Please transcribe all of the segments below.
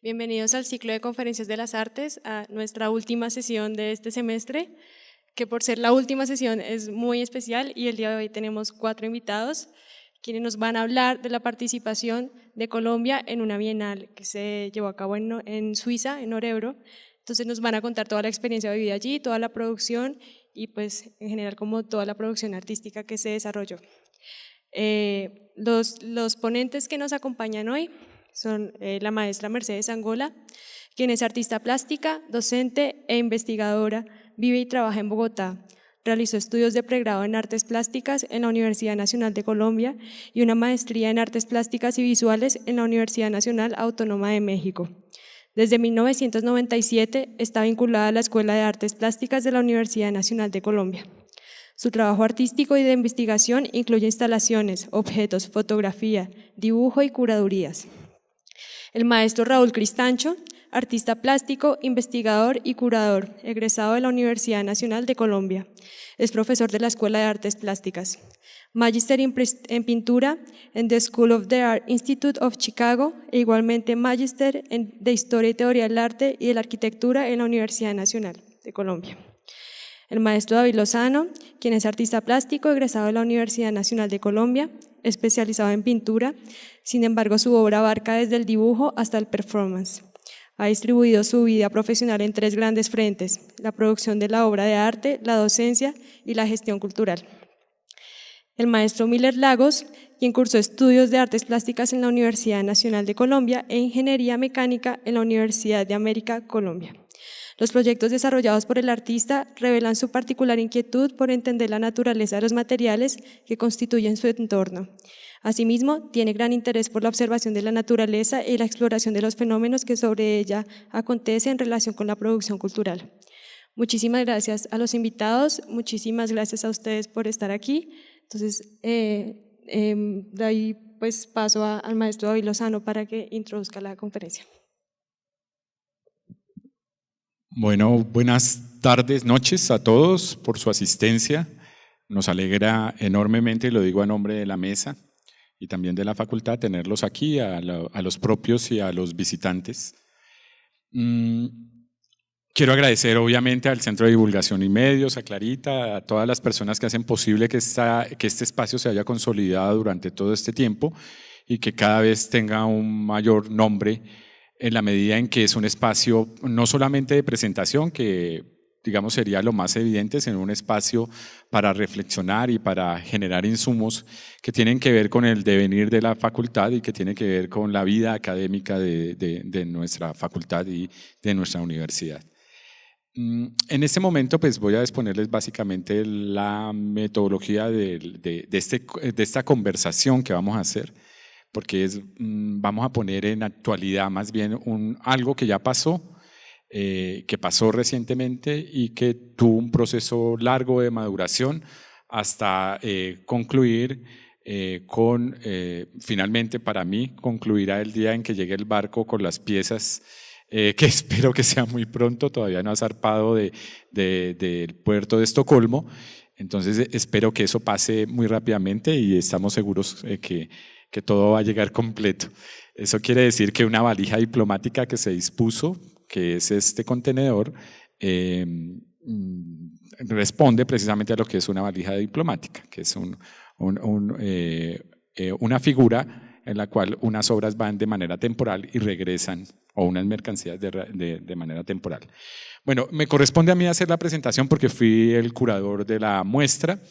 Bienvenidos al ciclo de conferencias de las artes, a nuestra última sesión de este semestre, que por ser la última sesión es muy especial y el día de hoy tenemos 4 invitados quienes nos van a hablar de la participación de Colombia en una bienal que se llevó a cabo en Suiza, en Örebro. Entonces nos van a contar toda la experiencia vivida allí, toda la producción y pues en general como toda la producción artística que se desarrolló. Los ponentes que nos acompañan hoy son la maestra Mercedes Angola, quien es artista plástica, docente e investigadora, vive y trabaja en Bogotá. Realizó estudios de pregrado en artes plásticas en la Universidad Nacional de Colombia y una maestría en artes plásticas y visuales en la Universidad Nacional Autónoma de México. Desde 1997 está vinculada a la Escuela de Artes Plásticas de la Universidad Nacional de Colombia. Su trabajo artístico y de investigación incluye instalaciones, objetos, fotografía, dibujo y curadurías. El maestro Raúl Cristancho, artista plástico, investigador y curador, egresado de la Universidad Nacional de Colombia. Es profesor de la Escuela de Artes Plásticas. Magíster en pintura en The School of the Art Institute of Chicago e igualmente magíster de Historia y Teoría del Arte y de la Arquitectura en la Universidad Nacional de Colombia. El maestro David Lozano, quien es artista plástico, egresado de la Universidad Nacional de Colombia, especializado en pintura, sin embargo su obra abarca desde el dibujo hasta el performance. Ha distribuido su vida profesional en 3 grandes frentes: la producción de la obra de arte, la docencia y la gestión cultural. El maestro Miller Lagos, quien cursó estudios de artes plásticas en la Universidad Nacional de Colombia e ingeniería mecánica en la Universidad de América, Colombia. Los proyectos desarrollados por el artista revelan su particular inquietud por entender la naturaleza de los materiales que constituyen su entorno. Asimismo, tiene gran interés por la observación de la naturaleza y la exploración de los fenómenos que sobre ella acontecen en relación con la producción cultural. Muchísimas gracias a los invitados, muchísimas gracias a ustedes por estar aquí. Entonces, de ahí pues paso al maestro David Lozano para que introduzca la conferencia. Bueno, buenas tardes, noches a todos por su asistencia. Nos alegra enormemente, y lo digo a nombre de la mesa y también de la facultad, tenerlos aquí, a los propios y a los visitantes. Quiero agradecer obviamente al Centro de Divulgación y Medios, a Clarita, a todas las personas que hacen posible que este espacio se haya consolidado durante todo este tiempo y que cada vez tenga un mayor nombre, en la medida en que es un espacio no solamente de presentación, que digamos sería lo más evidente, sino un espacio para reflexionar y para generar insumos que tienen que ver con el devenir de la facultad y que tienen que ver con la vida académica de nuestra facultad y de nuestra universidad. En este momento pues voy a exponerles básicamente la metodología de esta conversación que vamos a hacer, porque vamos a poner en actualidad más bien algo que ya pasó, que pasó recientemente y que tuvo un proceso largo de maduración hasta concluir finalmente para mí, concluirá el día en que llegue el barco con las piezas, que espero que sea muy pronto, todavía no ha zarpado del puerto de Estocolmo, entonces espero que eso pase muy rápidamente y estamos seguros que todo va a llegar completo. Eso quiere decir que una valija diplomática que se dispuso, que es este contenedor, responde precisamente a lo que es una valija diplomática, que es una figura en la cual unas obras van de manera temporal y regresan, o unas mercancías de manera temporal. Bueno, me corresponde a mí hacer la presentación porque fui el curador de la muestra.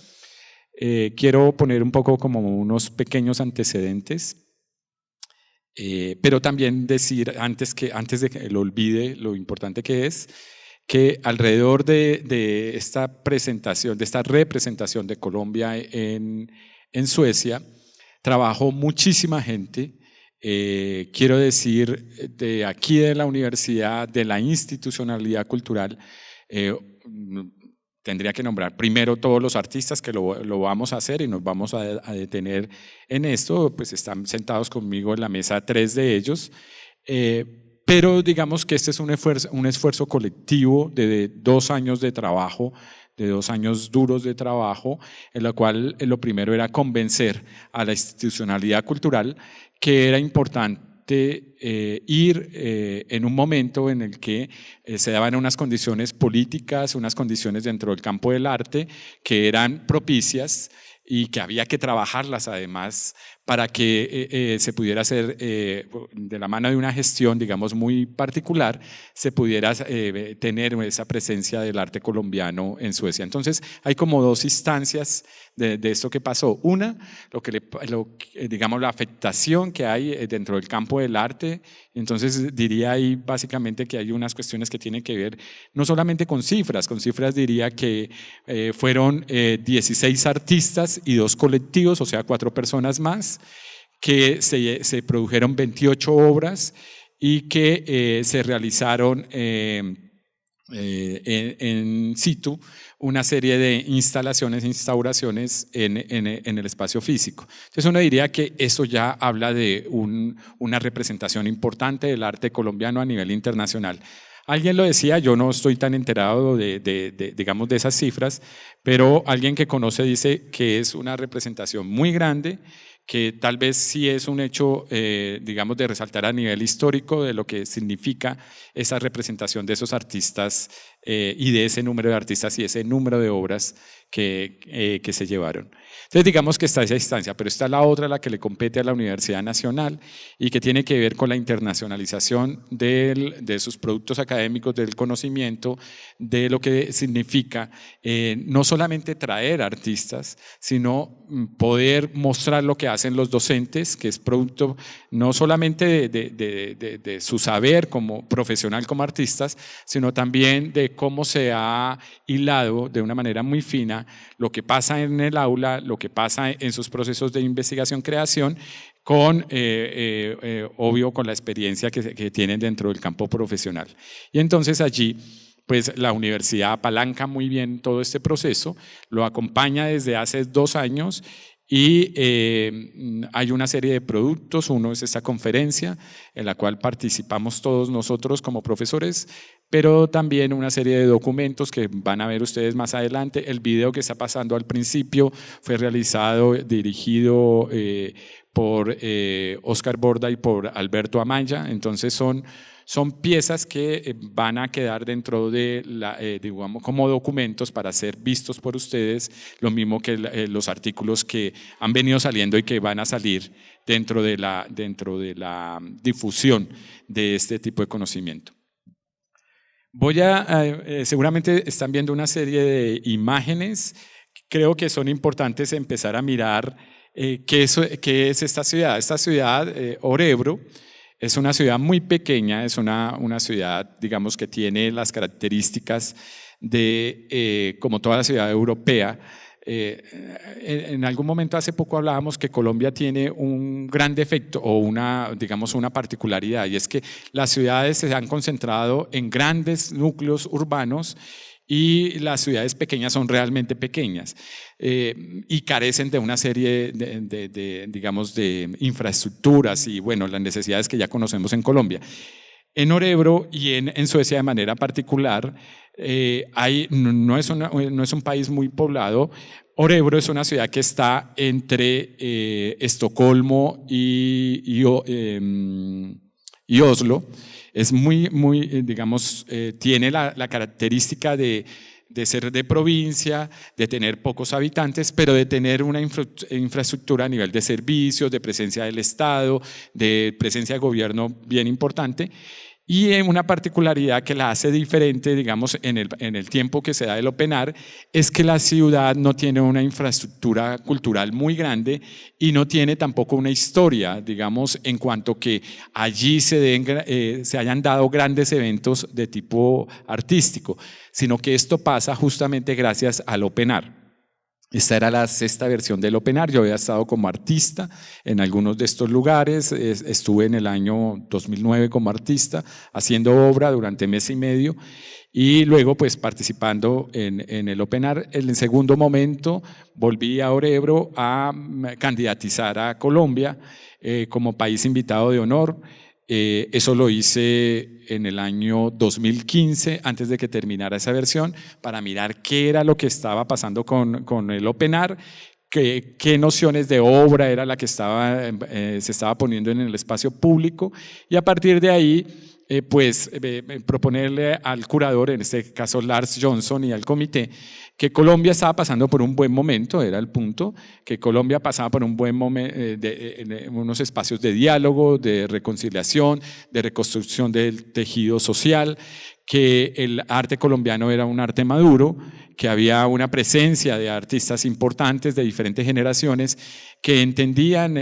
Quiero poner un poco como unos pequeños antecedentes, pero también decir, antes de que lo olvide, lo importante que es que alrededor de esta presentación, de esta representación de Colombia en Suecia, trabajó muchísima gente. Quiero decir, de aquí de la universidad, de la institucionalidad cultural, tendría que nombrar primero todos los artistas que lo vamos a hacer y nos vamos a detener en esto, pues están sentados conmigo en la mesa 3 de ellos, pero digamos que este es un esfuerzo colectivo de 2 años de trabajo, de 2 años duros de trabajo, en la cual lo primero era convencer a la institucionalidad cultural que era importante importante ir en un momento en el que se daban unas condiciones políticas, unas condiciones dentro del campo del arte que eran propicias y que había que trabajarlas además para que se pudiera hacer de la mano de una gestión, digamos, muy particular, se pudiera tener esa presencia del arte colombiano en Suecia. Entonces, hay como dos instancias de esto que pasó. Una, digamos, la afectación que hay dentro del campo del arte. Entonces, diría ahí básicamente que hay unas cuestiones que tienen que ver no solamente con cifras diría que fueron 16 artistas y 2 colectivos, o sea, 4 personas más, que se produjeron 28 obras y que se realizaron en situ una serie de instauraciones en el espacio físico. Entonces uno diría que eso ya habla de una representación importante del arte colombiano a nivel internacional. Alguien lo decía, yo no estoy tan enterado digamos, de esas cifras, pero alguien que conoce dice que es una representación muy grande, que tal vez sí es un hecho, digamos, de resaltar a nivel histórico de lo que significa esa representación de esos artistas y de ese número de artistas y ese número de obras que se llevaron. Entonces digamos que está esa instancia, pero está la otra, la que le compete a la Universidad Nacional y que tiene que ver con la internacionalización de sus productos académicos, del conocimiento, de lo que significa no solamente traer artistas, sino poder mostrar lo que hacen los docentes, que es producto no solamente de su saber como profesional, como artistas, sino también de cómo se ha hilado de una manera muy fina lo que pasa en el aula, lo que pasa en sus procesos de investigación-creación, con, obvio, con la experiencia que tienen dentro del campo profesional. Y entonces allí, pues la universidad apalanca muy bien todo este proceso, lo acompaña desde hace 2 años y hay una serie de productos. Uno es esta conferencia en la cual participamos todos nosotros como profesores, pero también una serie de documentos que van a ver ustedes más adelante. El video que está pasando al principio fue realizado, dirigido por Oscar Borda y por Alberto Amaya. Entonces son piezas que van a quedar dentro de digamos, como documentos para ser vistos por ustedes, lo mismo que los artículos que han venido saliendo y que van a salir dentro de la difusión de este tipo de conocimiento. Seguramente están viendo una serie de imágenes. Creo que son importantes empezar a mirar qué es esta ciudad. Esta ciudad, Örebro, es una ciudad muy pequeña, es una ciudad, digamos, que tiene las características como toda la ciudad europea. En algún momento hace poco hablábamos que Colombia tiene un gran defecto o digamos una particularidad, y es que las ciudades se han concentrado en grandes núcleos urbanos y las ciudades pequeñas son realmente pequeñas y carecen de una serie digamos, de infraestructuras y bueno, las necesidades que ya conocemos en Colombia. En Örebro y en Suecia de manera particular, no es un país muy poblado. Örebro es una ciudad que está entre Estocolmo y Oslo. Es muy, digamos, tiene la característica de ser de provincia, de tener pocos habitantes, pero de tener una infraestructura a nivel de servicios, de presencia del Estado, de presencia de gobierno bien importante. Y una particularidad que la hace diferente, digamos, en el tiempo que se da el Open Art, es que la ciudad no tiene una infraestructura cultural muy grande y no tiene tampoco una historia, digamos, en cuanto que allí se hayan dado grandes eventos de tipo artístico, sino que esto pasa justamente gracias al Open Art. Esta era la 6ª versión del Open Art. Yo había estado como artista en algunos de estos lugares. Estuve en el año 2009 como artista haciendo obra durante 1 mes y medio y luego pues participando en el Open Art. En el segundo momento volví a Örebro a candidatizar a Colombia como país invitado de honor. Eso lo hice en el año 2015, antes de que terminara esa versión, para mirar qué era lo que estaba pasando con el Open Art, qué nociones de obra era la que se estaba poniendo en el espacio público, y a partir de ahí proponerle al curador, en este caso Lars Johnson, y al comité, que Colombia estaba pasando por un buen momento, era el punto, que Colombia pasaba por un buen momento, unos espacios de diálogo, de reconciliación, de reconstrucción del tejido social, que el arte colombiano era un arte maduro, que había una presencia de artistas importantes de diferentes generaciones que entendían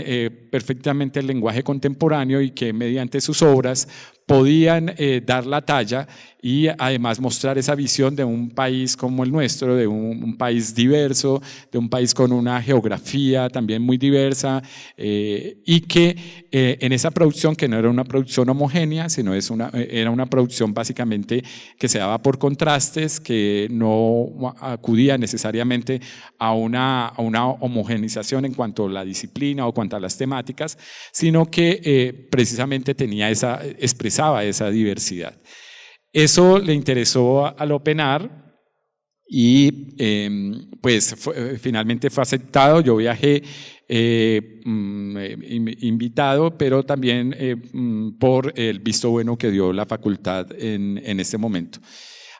perfectamente el lenguaje contemporáneo y que mediante sus obras podían dar la talla y además mostrar esa visión de un país como el nuestro, de un país diverso, de un país con una geografía también muy diversa, y que en esa producción, que no era una producción homogénea, sino era una producción básicamente que se daba por contrastes, que no acudía necesariamente a una homogenización en cuanto a la disciplina o cuanto a las temáticas, sino que precisamente expresaba esa diversidad. Eso le interesó al Openar y finalmente fue aceptado. Yo viajé invitado, pero también por el visto bueno que dio la facultad en este momento.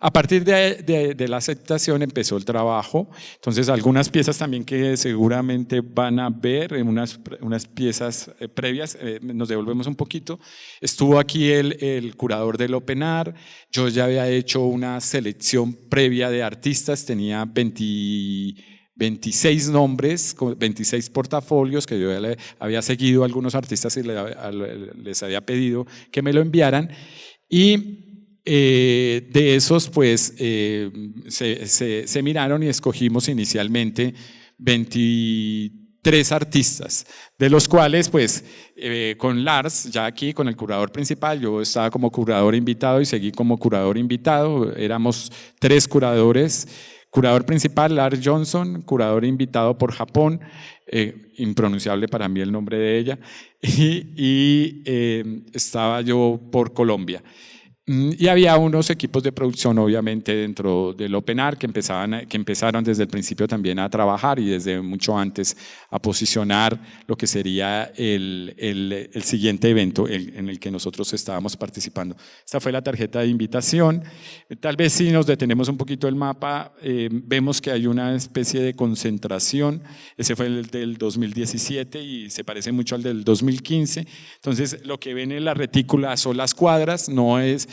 A partir de la aceptación empezó el trabajo. Entonces, algunas piezas también que seguramente van a ver, unas piezas previas, nos devolvemos un poquito. Estuvo aquí el curador del Openar. Yo ya había hecho una selección previa de artistas, tenía 26 nombres, 26 portafolios que yo ya había seguido a algunos artistas y les había pedido que me lo enviaran. Y de esos, pues, se miraron y escogimos inicialmente 23 artistas, de los cuales, pues, con Lars, ya aquí, con el curador principal, yo estaba como curador invitado y seguí como curador invitado. Éramos 3 curadores. Curador principal, Lars Johnson, curador invitado por Japón, impronunciable para mí el nombre de ella, y estaba yo por Colombia. Y había unos equipos de producción, obviamente, dentro del Openar que empezaron desde el principio también a trabajar y desde mucho antes a posicionar lo que sería el siguiente evento en el que nosotros estábamos participando. Esta fue la tarjeta de invitación. Tal vez si nos detenemos un poquito el mapa, vemos que hay una especie de concentración. Ese fue el del 2017 y se parece mucho al del 2015. Entonces, lo que ven en la retícula son las cuadras, no es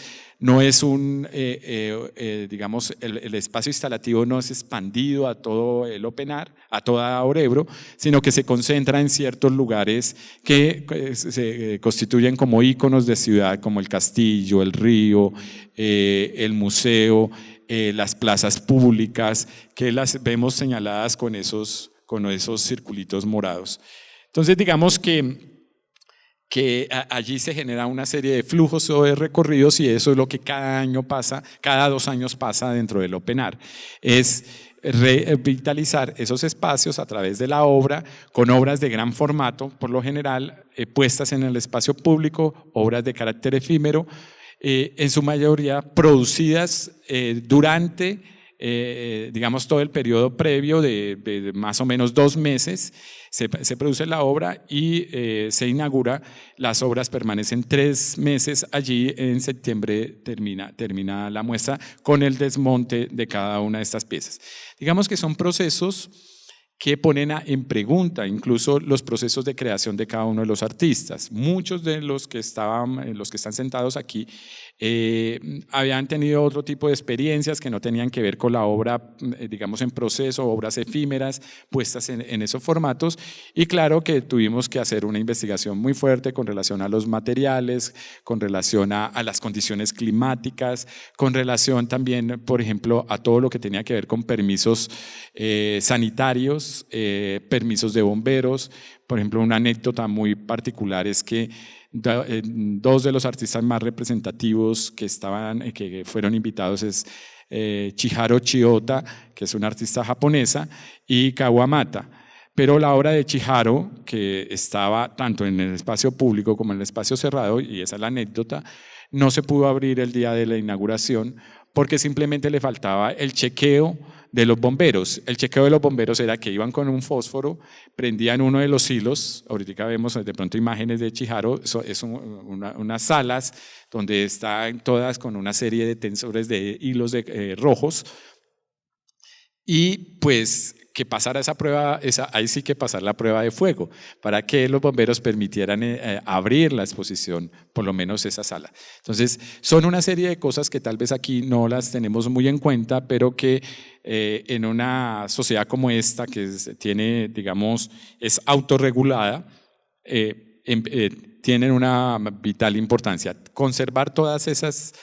digamos, el espacio instalativo no es expandido a todo el Openar, a toda Orebro, sino que se concentra en ciertos lugares que se constituyen como íconos de ciudad, como el castillo, el río, el museo, las plazas públicas, que las vemos señaladas con esos circulitos morados. Entonces, digamos que allí se genera una serie de flujos o de recorridos, y eso es lo que cada 2 años pasa dentro del Openar. Es revitalizar esos espacios a través de la obra, con obras de gran formato, por lo general puestas en el espacio público, obras de carácter efímero, en su mayoría producidas durante digamos todo el periodo previo de más o menos 2 meses. Se produce la obra y se inaugura. Las obras permanecen 3 meses allí. En septiembre termina la muestra con el desmonte de cada una de estas piezas. Digamos que son procesos que ponen en pregunta incluso los procesos de creación de cada uno de los artistas. Muchos de los que están sentados aquí habían tenido otro tipo de experiencias que no tenían que ver con la obra, digamos, en proceso, obras efímeras puestas en esos formatos, y claro que tuvimos que hacer una investigación muy fuerte con relación a los materiales, con relación a las condiciones climáticas, con relación también, por ejemplo, a todo lo que tenía que ver con permisos sanitarios, permisos de bomberos. Por ejemplo, una anécdota muy particular es que 2 de los artistas más representativos que fueron invitados es Chihiro Chiyoda, que es una artista japonesa, y Kawamata. Pero la obra de Chihiro, que estaba tanto en el espacio público como en el espacio cerrado, y esa es la anécdota, no se pudo abrir el día de la inauguración porque simplemente le faltaba el chequeo de los bomberos. El chequeo de los bomberos era que iban con un fósforo, prendían uno de los hilos, ahorita vemos de pronto imágenes de Chijaro, unas salas donde están todas con una serie de tensores de hilos rojos, y pues que pasara esa prueba, ahí sí que pasar la prueba de fuego, para que los bomberos permitieran abrir la exposición, por lo menos esa sala. Entonces, son una serie de cosas que tal vez aquí no las tenemos muy en cuenta, pero que en una sociedad como esta, que tiene, digamos, es autorregulada, tienen una vital importancia. Conservar todas esas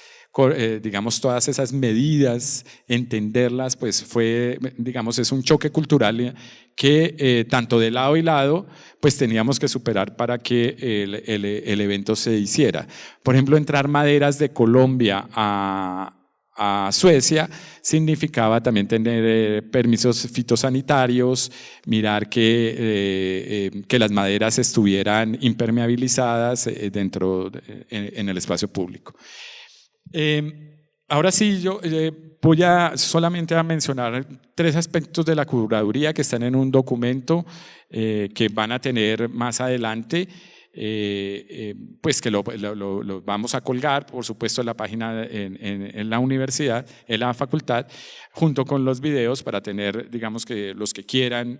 digamos, todas esas medidas, entenderlas, pues fue, digamos, es un choque cultural que tanto de lado y lado, pues teníamos que superar para que el evento se hiciera. Por ejemplo, entrar maderas de Colombia a Suecia significaba también tener permisos fitosanitarios, mirar que las maderas estuvieran impermeabilizadas en el espacio público. Ahora sí, yo voy solamente a mencionar 3 aspectos de la curaduría que están en un documento que van a tener más adelante, pues que lo vamos a colgar, por supuesto, en la página en la universidad, en la facultad, junto con los videos para tener, digamos, que los que quieran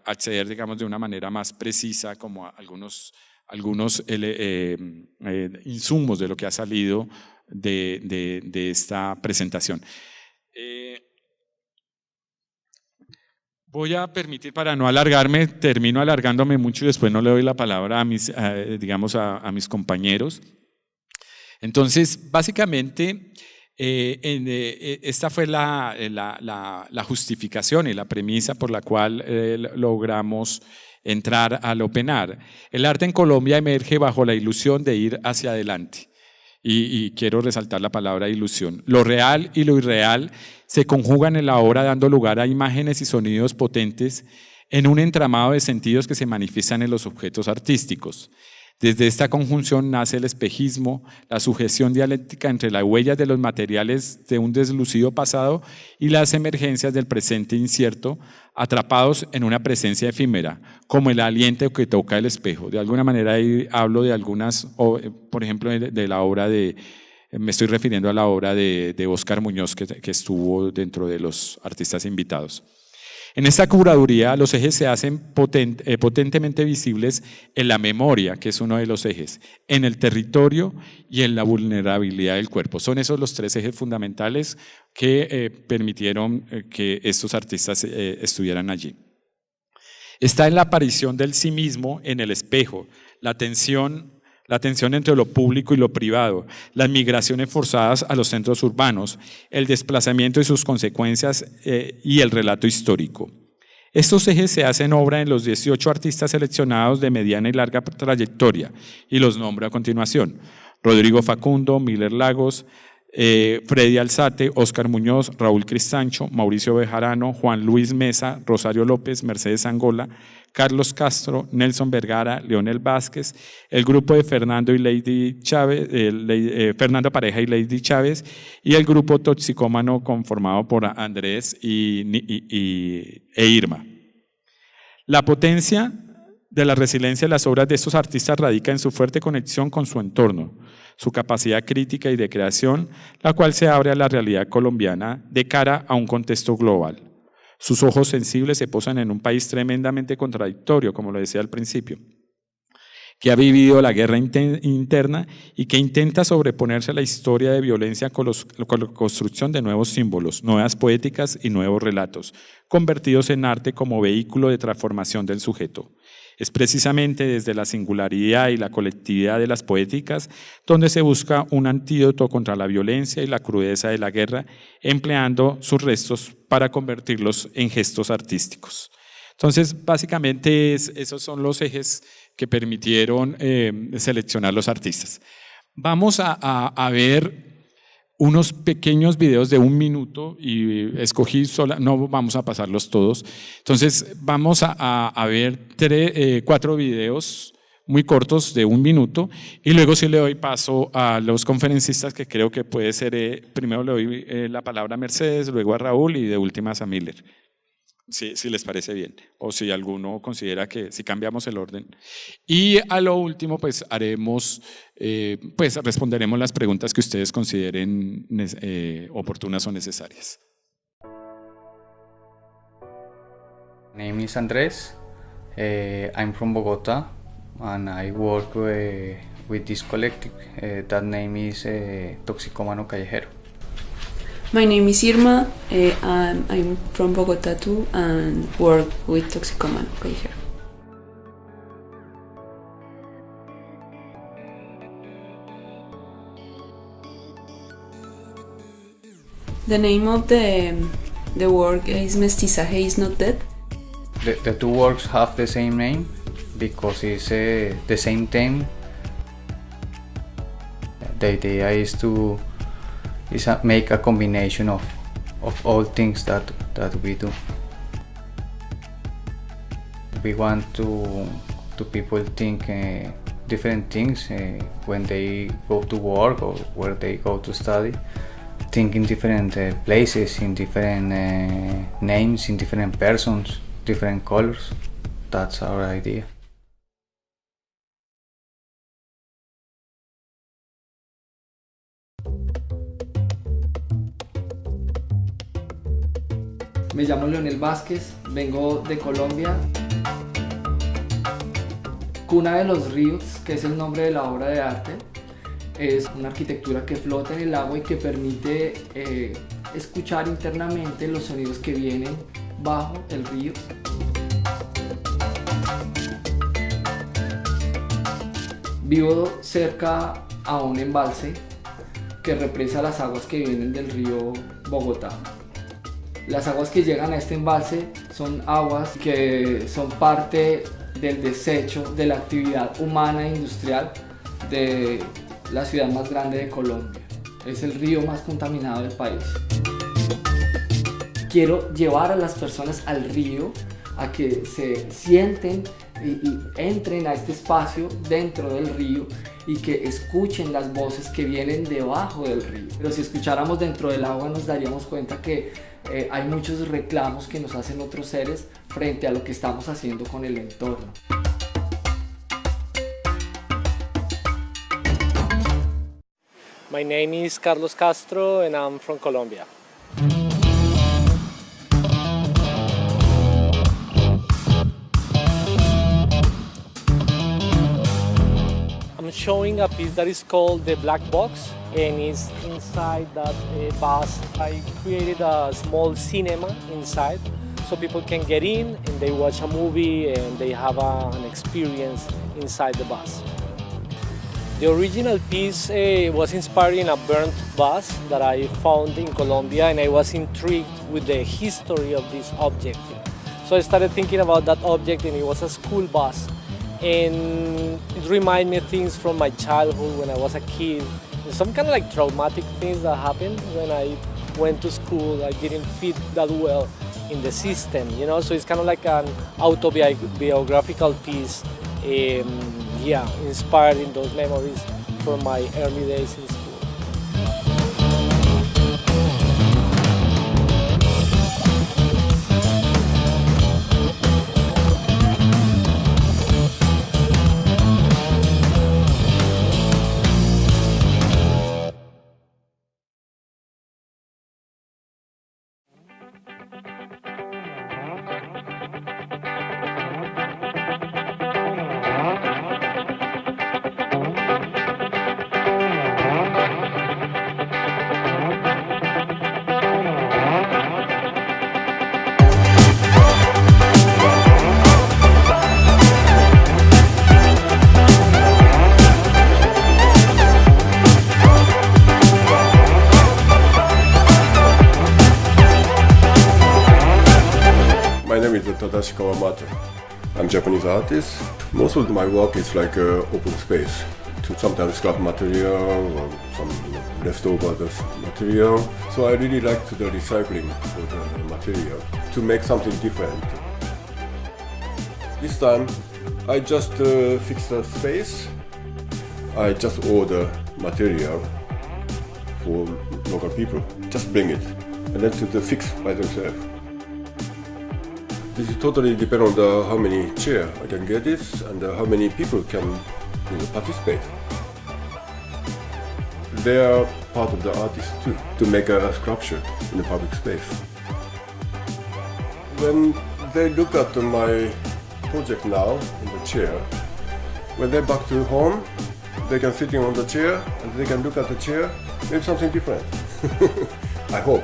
acceder, digamos, de una manera más precisa, como algunos insumos de lo que ha salido de esta presentación. Voy a permitir, para no alargarme, termino alargándome mucho y después no le doy la palabra a mis compañeros. Entonces, básicamente, esta fue la justificación y la premisa por la cual logramos entrar al Openar. El arte en Colombia emerge bajo la ilusión de ir hacia adelante. Y quiero resaltar la palabra ilusión. Lo real y lo irreal se conjugan en la obra, dando lugar a imágenes y sonidos potentes en un entramado de sentidos que se manifiestan en los objetos artísticos. Desde esta conjunción nace el espejismo, la sujeción dialéctica entre las huellas de los materiales de un deslucido pasado y las emergencias del presente incierto, atrapados en una presencia efímera, como el aliento que toca el espejo. De alguna manera ahí hablo de algunas, por ejemplo, de la obra me estoy refiriendo a la obra de Óscar Muñoz, que estuvo dentro de los artistas invitados. En esta curaduría los ejes se hacen potentemente visibles en la memoria, que es uno de los ejes, en el territorio y en la vulnerabilidad del cuerpo. Son esos los 3 ejes fundamentales que permitieron que estos artistas estuvieran allí. Está en la aparición del sí mismo en el espejo, la tensión entre lo público y lo privado, las migraciones forzadas a los centros urbanos, el desplazamiento y sus consecuencias y el relato histórico. Estos ejes se hacen obra en los 18 artistas seleccionados de mediana y larga trayectoria, y los nombro a continuación: Rodrigo Facundo, Miller Lagos, Freddy Alzate, Óscar Muñoz, Raúl Cristancho, Mauricio Bejarano, Juan Luis Mesa, Rosario López, Mercedes Angola, Carlos Castro, Nelson Vergara, Leonel Vázquez, el grupo de Fernando Pareja y Lady Chávez, y el grupo toxicómano conformado por Andrés e Irma. La potencia de la resiliencia de las obras de estos artistas radica en su fuerte conexión con su entorno, su capacidad crítica y de creación, la cual se abre a la realidad colombiana de cara a un contexto global. Sus ojos sensibles se posan en un país tremendamente contradictorio, como lo decía al principio, que ha vivido la guerra interna y que intenta sobreponerse a la historia de violencia con la construcción de nuevos símbolos, nuevas poéticas y nuevos relatos, convertidos en arte como vehículo de transformación del sujeto. Es precisamente desde la singularidad y la colectividad de las poéticas donde se busca un antídoto contra la violencia y la crudeza de la guerra, empleando sus restos para convertirlos en gestos artísticos. Entonces, básicamente esos son los ejes que permitieron seleccionar los artistas. Vamos a ver unos pequeños videos de 1 minuto y escogí, no vamos a pasarlos todos. Entonces vamos a ver 4 videos muy cortos de 1 minuto, y luego sí le doy paso a los conferencistas, que creo que puede ser, primero le doy la palabra a Mercedes, luego a Raúl y de últimas a Miller. Si les parece bien, o si alguno considera que si cambiamos el orden. Y a lo último, pues responderemos las preguntas que ustedes consideren oportunas o necesarias. My name is Andres. I'm from Bogota, and I work with this collective. That name is Toxicómano Callejero. My name is Irma. I'm from Bogota too and work with Toxicómano Callejero. The name of the work is Mestizaje is Not Dead. The two works have the same name because it's the same theme. The idea is to make a combination of all things that we do. We want to people think different things when they go to work or where they go to study. Think in different places, in different names, in different persons, different colors. That's our idea. Me llamo Leonel Vázquez, vengo de Colombia. Cuna de los Ríos, que es el nombre de la obra de arte, es una arquitectura que flota en el agua y que permite escuchar internamente los sonidos que vienen bajo el río. Vivo cerca a un embalse que represa las aguas que vienen del río Bogotá. Las aguas que llegan a este embalse son aguas que son parte del desecho de la actividad humana e industrial de la ciudad más grande de Colombia. Es el río más contaminado del país. Quiero llevar a las personas al río a que se sienten y entren a este espacio dentro del río y que escuchen las voces que vienen debajo del río. Pero si escucháramos dentro del agua nos daríamos cuenta que hay muchos reclamos que nos hacen otros seres frente a lo que estamos haciendo con el entorno. My name is Carlos Castro and I'm from Colombia. I'm showing a piece that is called The Black Box, and it's inside that bus. I created a small cinema inside so people can get in and they watch a movie and they have an experience inside the bus. The original piece was inspired in a burnt bus that I found in Colombia, and I was intrigued with the history of this object. So I started thinking about that object, and it was a school bus. And it reminded me of things from my childhood when I was a kid. Some kind of like traumatic things that happened when I went to school. I didn't fit that well in the system, you know? So it's kind of like an autobiographical piece. Inspired in those memories from my early days in school. My name is Tadashi Kawamoto. I'm a Japanese artist. Most of my work is like open space to sometimes scrap material or some leftover material. So I really like the recycling of the material to make something different. This time I just fix the space. I just order material for local people. Just bring it and then to fix by themselves. This is totally depend on how many chairs I can get this and how many people can participate. They are part of the artist too, to make a sculpture in the public space. When they look at my project now in the chair, when they're back to home, they can sitting on the chair and they can look at the chair, maybe something different. I hope.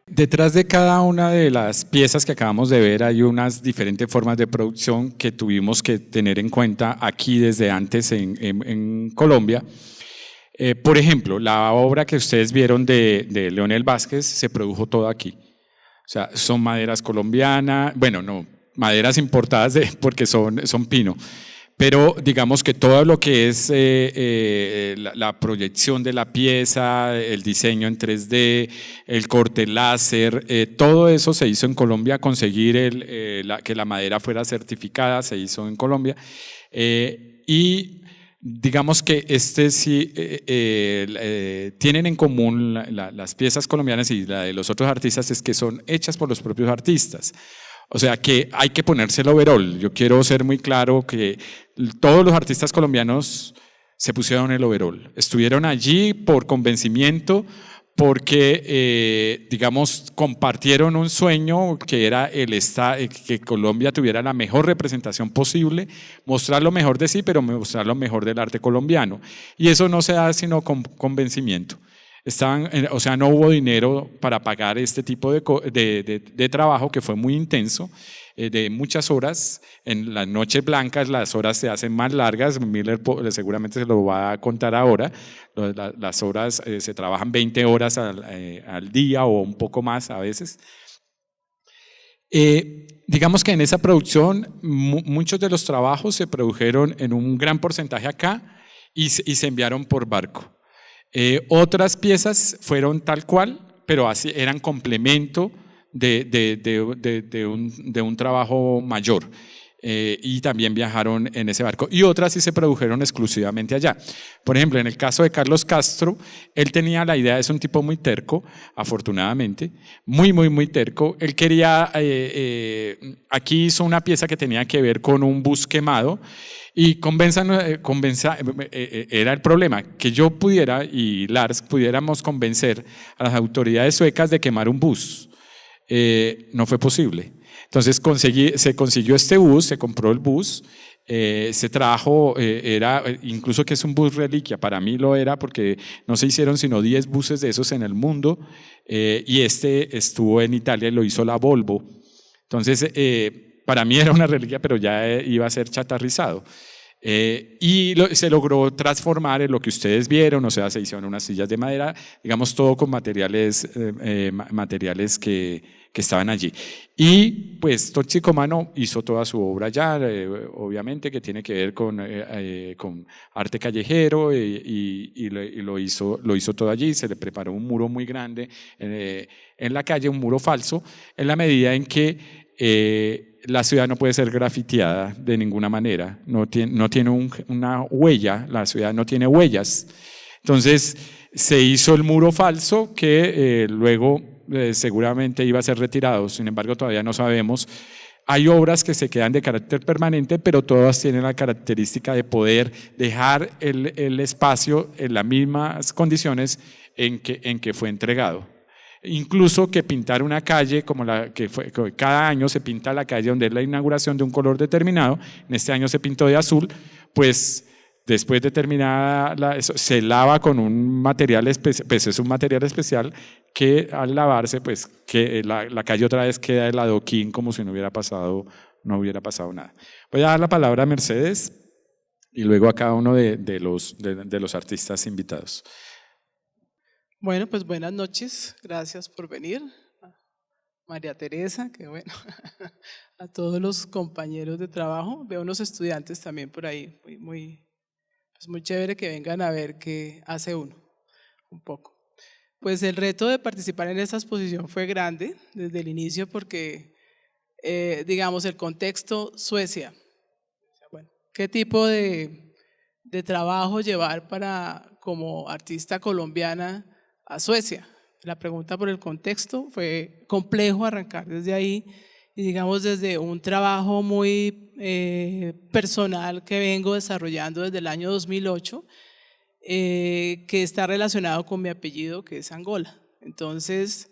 Detrás de cada una de las piezas que acabamos de ver hay unas diferentes formas de producción que tuvimos que tener en cuenta aquí desde antes en Colombia. Por ejemplo, la obra que ustedes vieron de Leonel Vázquez se produjo todo aquí. O sea, son maderas colombianas, bueno, no, maderas importadas porque son pino. Pero digamos que todo lo que es la proyección de la pieza, el diseño en 3D, el corte láser, todo eso se hizo en Colombia. Conseguir que la madera fuera certificada se hizo en Colombia. Y digamos que sí tienen en común las piezas colombianas y la de los otros artistas es que son hechas por los propios artistas. O sea que hay que ponerse el overall. Yo quiero ser muy claro que todos los artistas colombianos se pusieron el overall. Estuvieron allí por convencimiento, porque, digamos, compartieron un sueño que era que Colombia tuviera la mejor representación posible, mostrar lo mejor de sí, pero mostrar lo mejor del arte colombiano. Y eso no se da sino con convencimiento. O sea, no hubo dinero para pagar este tipo de trabajo que fue muy intenso, de muchas horas. En las noches blancas las horas se hacen más largas. Miller seguramente se lo va a contar ahora. Las horas se trabajan 20 horas al día o un poco más a veces. Digamos que en esa producción muchos de los trabajos se produjeron en un gran porcentaje acá y se enviaron por barco. Otras piezas fueron tal cual, pero así eran complemento de un trabajo mayor. Y también viajaron en ese barco. Y otras sí se produjeron exclusivamente allá. Por ejemplo, en el caso de Carlos Castro, él tenía la idea, es un tipo muy terco, afortunadamente, muy terco. Él quería, aquí hizo una pieza que tenía que ver con un bus quemado. Y era el problema, que yo pudiera y Lars pudiéramos convencer a las autoridades suecas de quemar un bus. No fue posible. Entonces se consiguió este bus, se compró el bus, se trajo, era incluso que es un bus reliquia, para mí lo era porque no se hicieron sino 10 buses de esos en el mundo, y este estuvo en Italia y lo hizo la Volvo. Entonces, para mí era una reliquia, pero ya iba a ser chatarrizado. Y se logró transformar en lo que ustedes vieron, o sea, se hicieron unas sillas de madera, digamos todo con materiales que estaban allí. Y pues Toshiko Mano hizo toda su obra allá, obviamente que tiene que ver con arte callejero, y lo hizo todo allí. Se le preparó un muro muy grande en la calle, un muro falso, en la medida en que la ciudad no puede ser grafiteada de ninguna manera, no tiene una huella, la ciudad no tiene huellas. Entonces se hizo el muro falso que luego seguramente iba a ser retirado, sin embargo todavía no sabemos. Hay obras que se quedan de carácter permanente, pero todas tienen la característica de poder dejar el espacio en las mismas condiciones en que fue entregado. Incluso que pintar una calle como cada año se pinta la calle donde es la inauguración de un color determinado. En este año se pintó de azul, pues después de terminada se lava con un material especial, pues es un material especial que al lavarse, pues que la calle otra vez queda el adoquín como si no hubiera pasado nada. Voy a dar la palabra a Mercedes y luego a cada uno de los artistas invitados. Bueno, pues buenas noches, gracias por venir. María Teresa, que bueno, a todos los compañeros de trabajo, veo unos estudiantes también por ahí, muy chévere que vengan a ver qué hace uno. un poco. Pues el reto de participar en esta exposición fue grande desde el inicio porque, digamos, el contexto Suecia. Bueno, ¿qué tipo de trabajo llevar para, como artista colombiana a Suecia? La pregunta por el contexto fue complejo arrancar desde ahí y digamos desde un trabajo muy personal que vengo desarrollando desde el año 2008, que está relacionado con mi apellido, que es Angola. Entonces,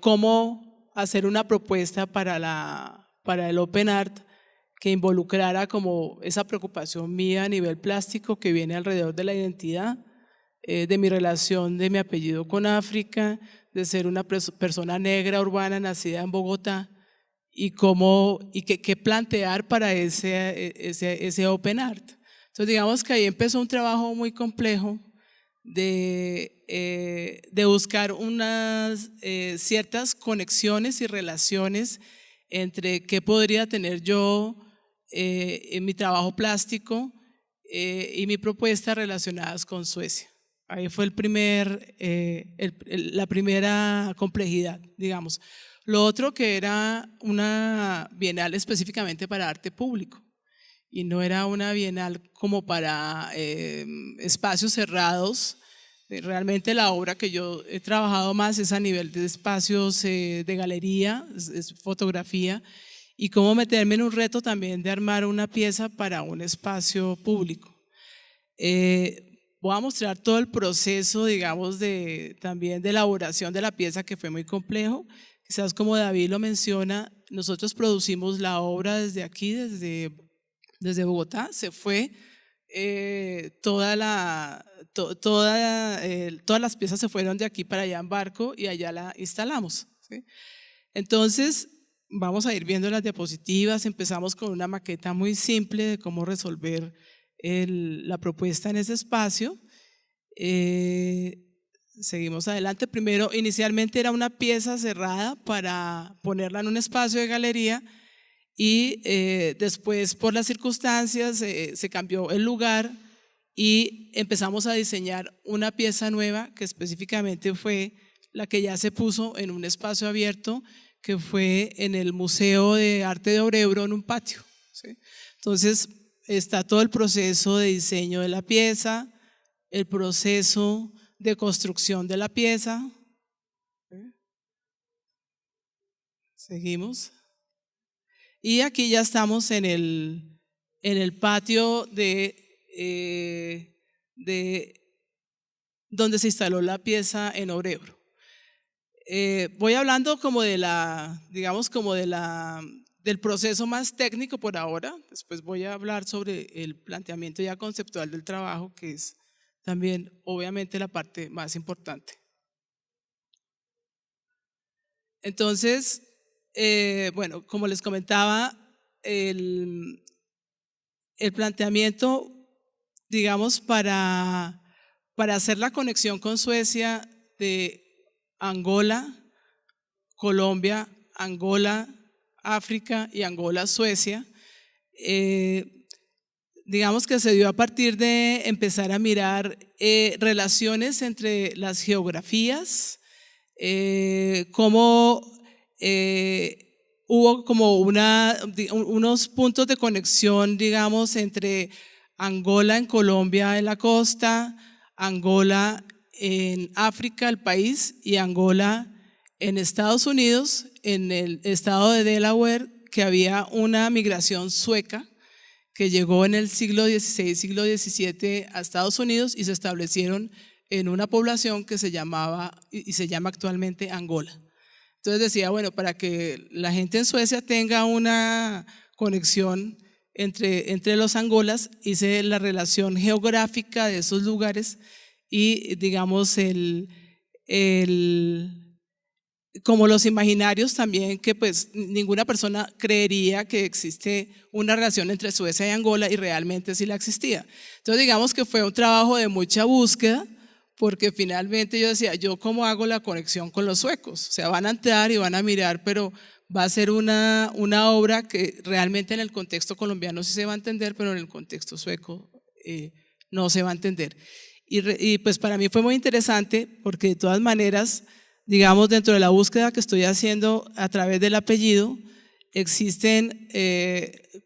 ¿cómo hacer una propuesta para el Open Art que involucrara como esa preocupación mía a nivel plástico que viene alrededor de la identidad, de mi relación de mi apellido con África, de ser una persona negra urbana nacida en Bogotá y qué plantear para ese Open Art? Entonces digamos que ahí empezó un trabajo muy complejo de buscar unas ciertas conexiones y relaciones entre qué podría tener yo en mi trabajo plástico y mi propuesta relacionadas con Suecia. Ahí fue la primera complejidad, digamos. Lo otro que era una bienal específicamente para arte público y no era una bienal como para espacios cerrados. Realmente la obra que yo he trabajado más es a nivel de espacios de galería, es fotografía, y cómo meterme en un reto también de armar una pieza para un espacio público. Voy a mostrar todo el proceso, digamos, también de elaboración de la pieza, que fue muy complejo. Quizás como David lo menciona, nosotros producimos la obra desde aquí, desde Bogotá. Se fue todas las piezas se fueron de aquí para allá en barco y allá la instalamos, ¿sí? Entonces, vamos a ir viendo las diapositivas. Empezamos con una maqueta muy simple de cómo resolver la propuesta en ese espacio. Seguimos adelante. Primero, inicialmente era una pieza cerrada para ponerla en un espacio de galería y después por las circunstancias se cambió el lugar y empezamos a diseñar una pieza nueva que específicamente fue la que ya se puso en un espacio abierto, que fue en el Museo de Arte de Orebro, en un patio, ¿sí? Entonces está todo el proceso de diseño de la pieza, el proceso de construcción de la pieza. Seguimos. Y aquí ya estamos en el patio de donde se instaló la pieza en Orebro. Voy hablando como del proceso más técnico por ahora. Después voy a hablar sobre el planteamiento ya conceptual del trabajo, que es también obviamente la parte más importante. Entonces, bueno, como les comentaba, el planteamiento, digamos, para hacer la conexión con Suecia de Angola, Colombia, Angola, África y Angola, Suecia, digamos que se dio a partir de empezar a mirar relaciones entre las geografías, cómo hubo como unos puntos de conexión, digamos, entre Angola en Colombia en la costa, Angola en África, el país, y Angola en Estados Unidos, en el estado de Delaware, que había una migración sueca que llegó en el siglo XVI, siglo XVII a Estados Unidos y se establecieron en una población que se llamaba y se llama actualmente Angola. Entonces decía, bueno, para que la gente en Suecia tenga una conexión entre los Angolas, hice la relación geográfica de esos lugares y digamos como los imaginarios también, que pues ninguna persona creería que existe una relación entre Suecia y Angola y realmente sí la existía. Entonces digamos que fue un trabajo de mucha búsqueda, porque finalmente yo decía, ¿yo cómo hago la conexión con los suecos? O sea, van a entrar y van a mirar, pero va a ser una obra que realmente en el contexto colombiano sí se va a entender, pero en el contexto sueco no se va a entender. Y pues para mí fue muy interesante porque de todas maneras, digamos, dentro de la búsqueda que estoy haciendo a través del apellido, existen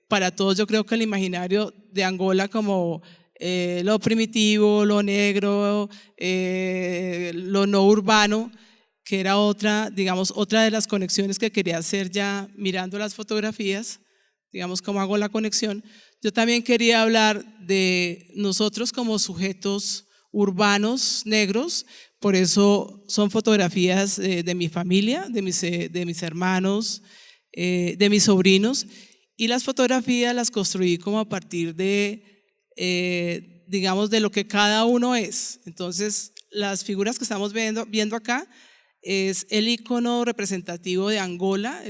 para todos, yo creo que el imaginario de Angola como lo primitivo, lo negro, lo no urbano, que era otra, digamos, otra de las conexiones que quería hacer ya mirando las fotografías, digamos, cómo hago la conexión. Yo también quería hablar de nosotros como sujetos urbanos negros, por eso son fotografías de mi familia, de mis hermanos, de mis sobrinos, y las fotografías las construí como a partir de, digamos, de lo que cada uno es. Entonces, las figuras que estamos viendo acá es el icono representativo de Angola.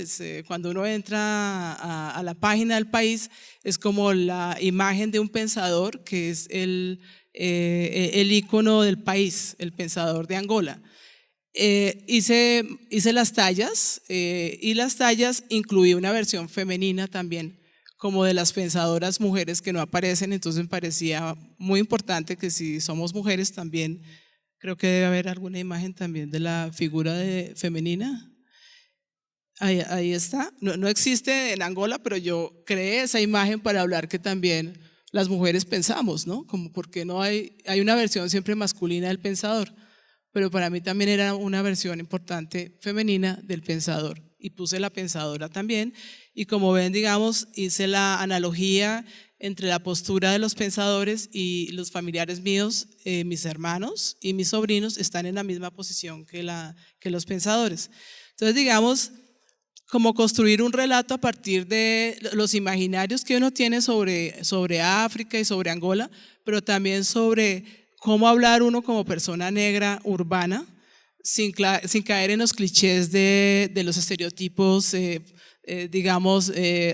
Cuando uno entra a la página del país, es como la imagen de un pensador, que es el icono del país, el pensador de Angola. Hice las tallas y las tallas incluí una versión femenina también, como de las pensadoras mujeres que no aparecen, entonces me parecía muy importante que si somos mujeres también, creo que debe haber alguna imagen también de la figura femenina. Ahí está, no existe en Angola, pero yo creé esa imagen para hablar que también las mujeres pensamos, ¿no? Como porque no hay una versión siempre masculina del pensador, pero para mí también era una versión importante femenina del pensador y puse la pensadora también, y como ven, digamos, hice la analogía entre la postura de los pensadores y los familiares míos, mis hermanos y mis sobrinos están en la misma posición que los pensadores. Entonces, digamos, como construir un relato a partir de los imaginarios que uno tiene sobre África y sobre Angola, pero también sobre cómo hablar uno como persona negra urbana, sin caer en los clichés de los estereotipos, digamos,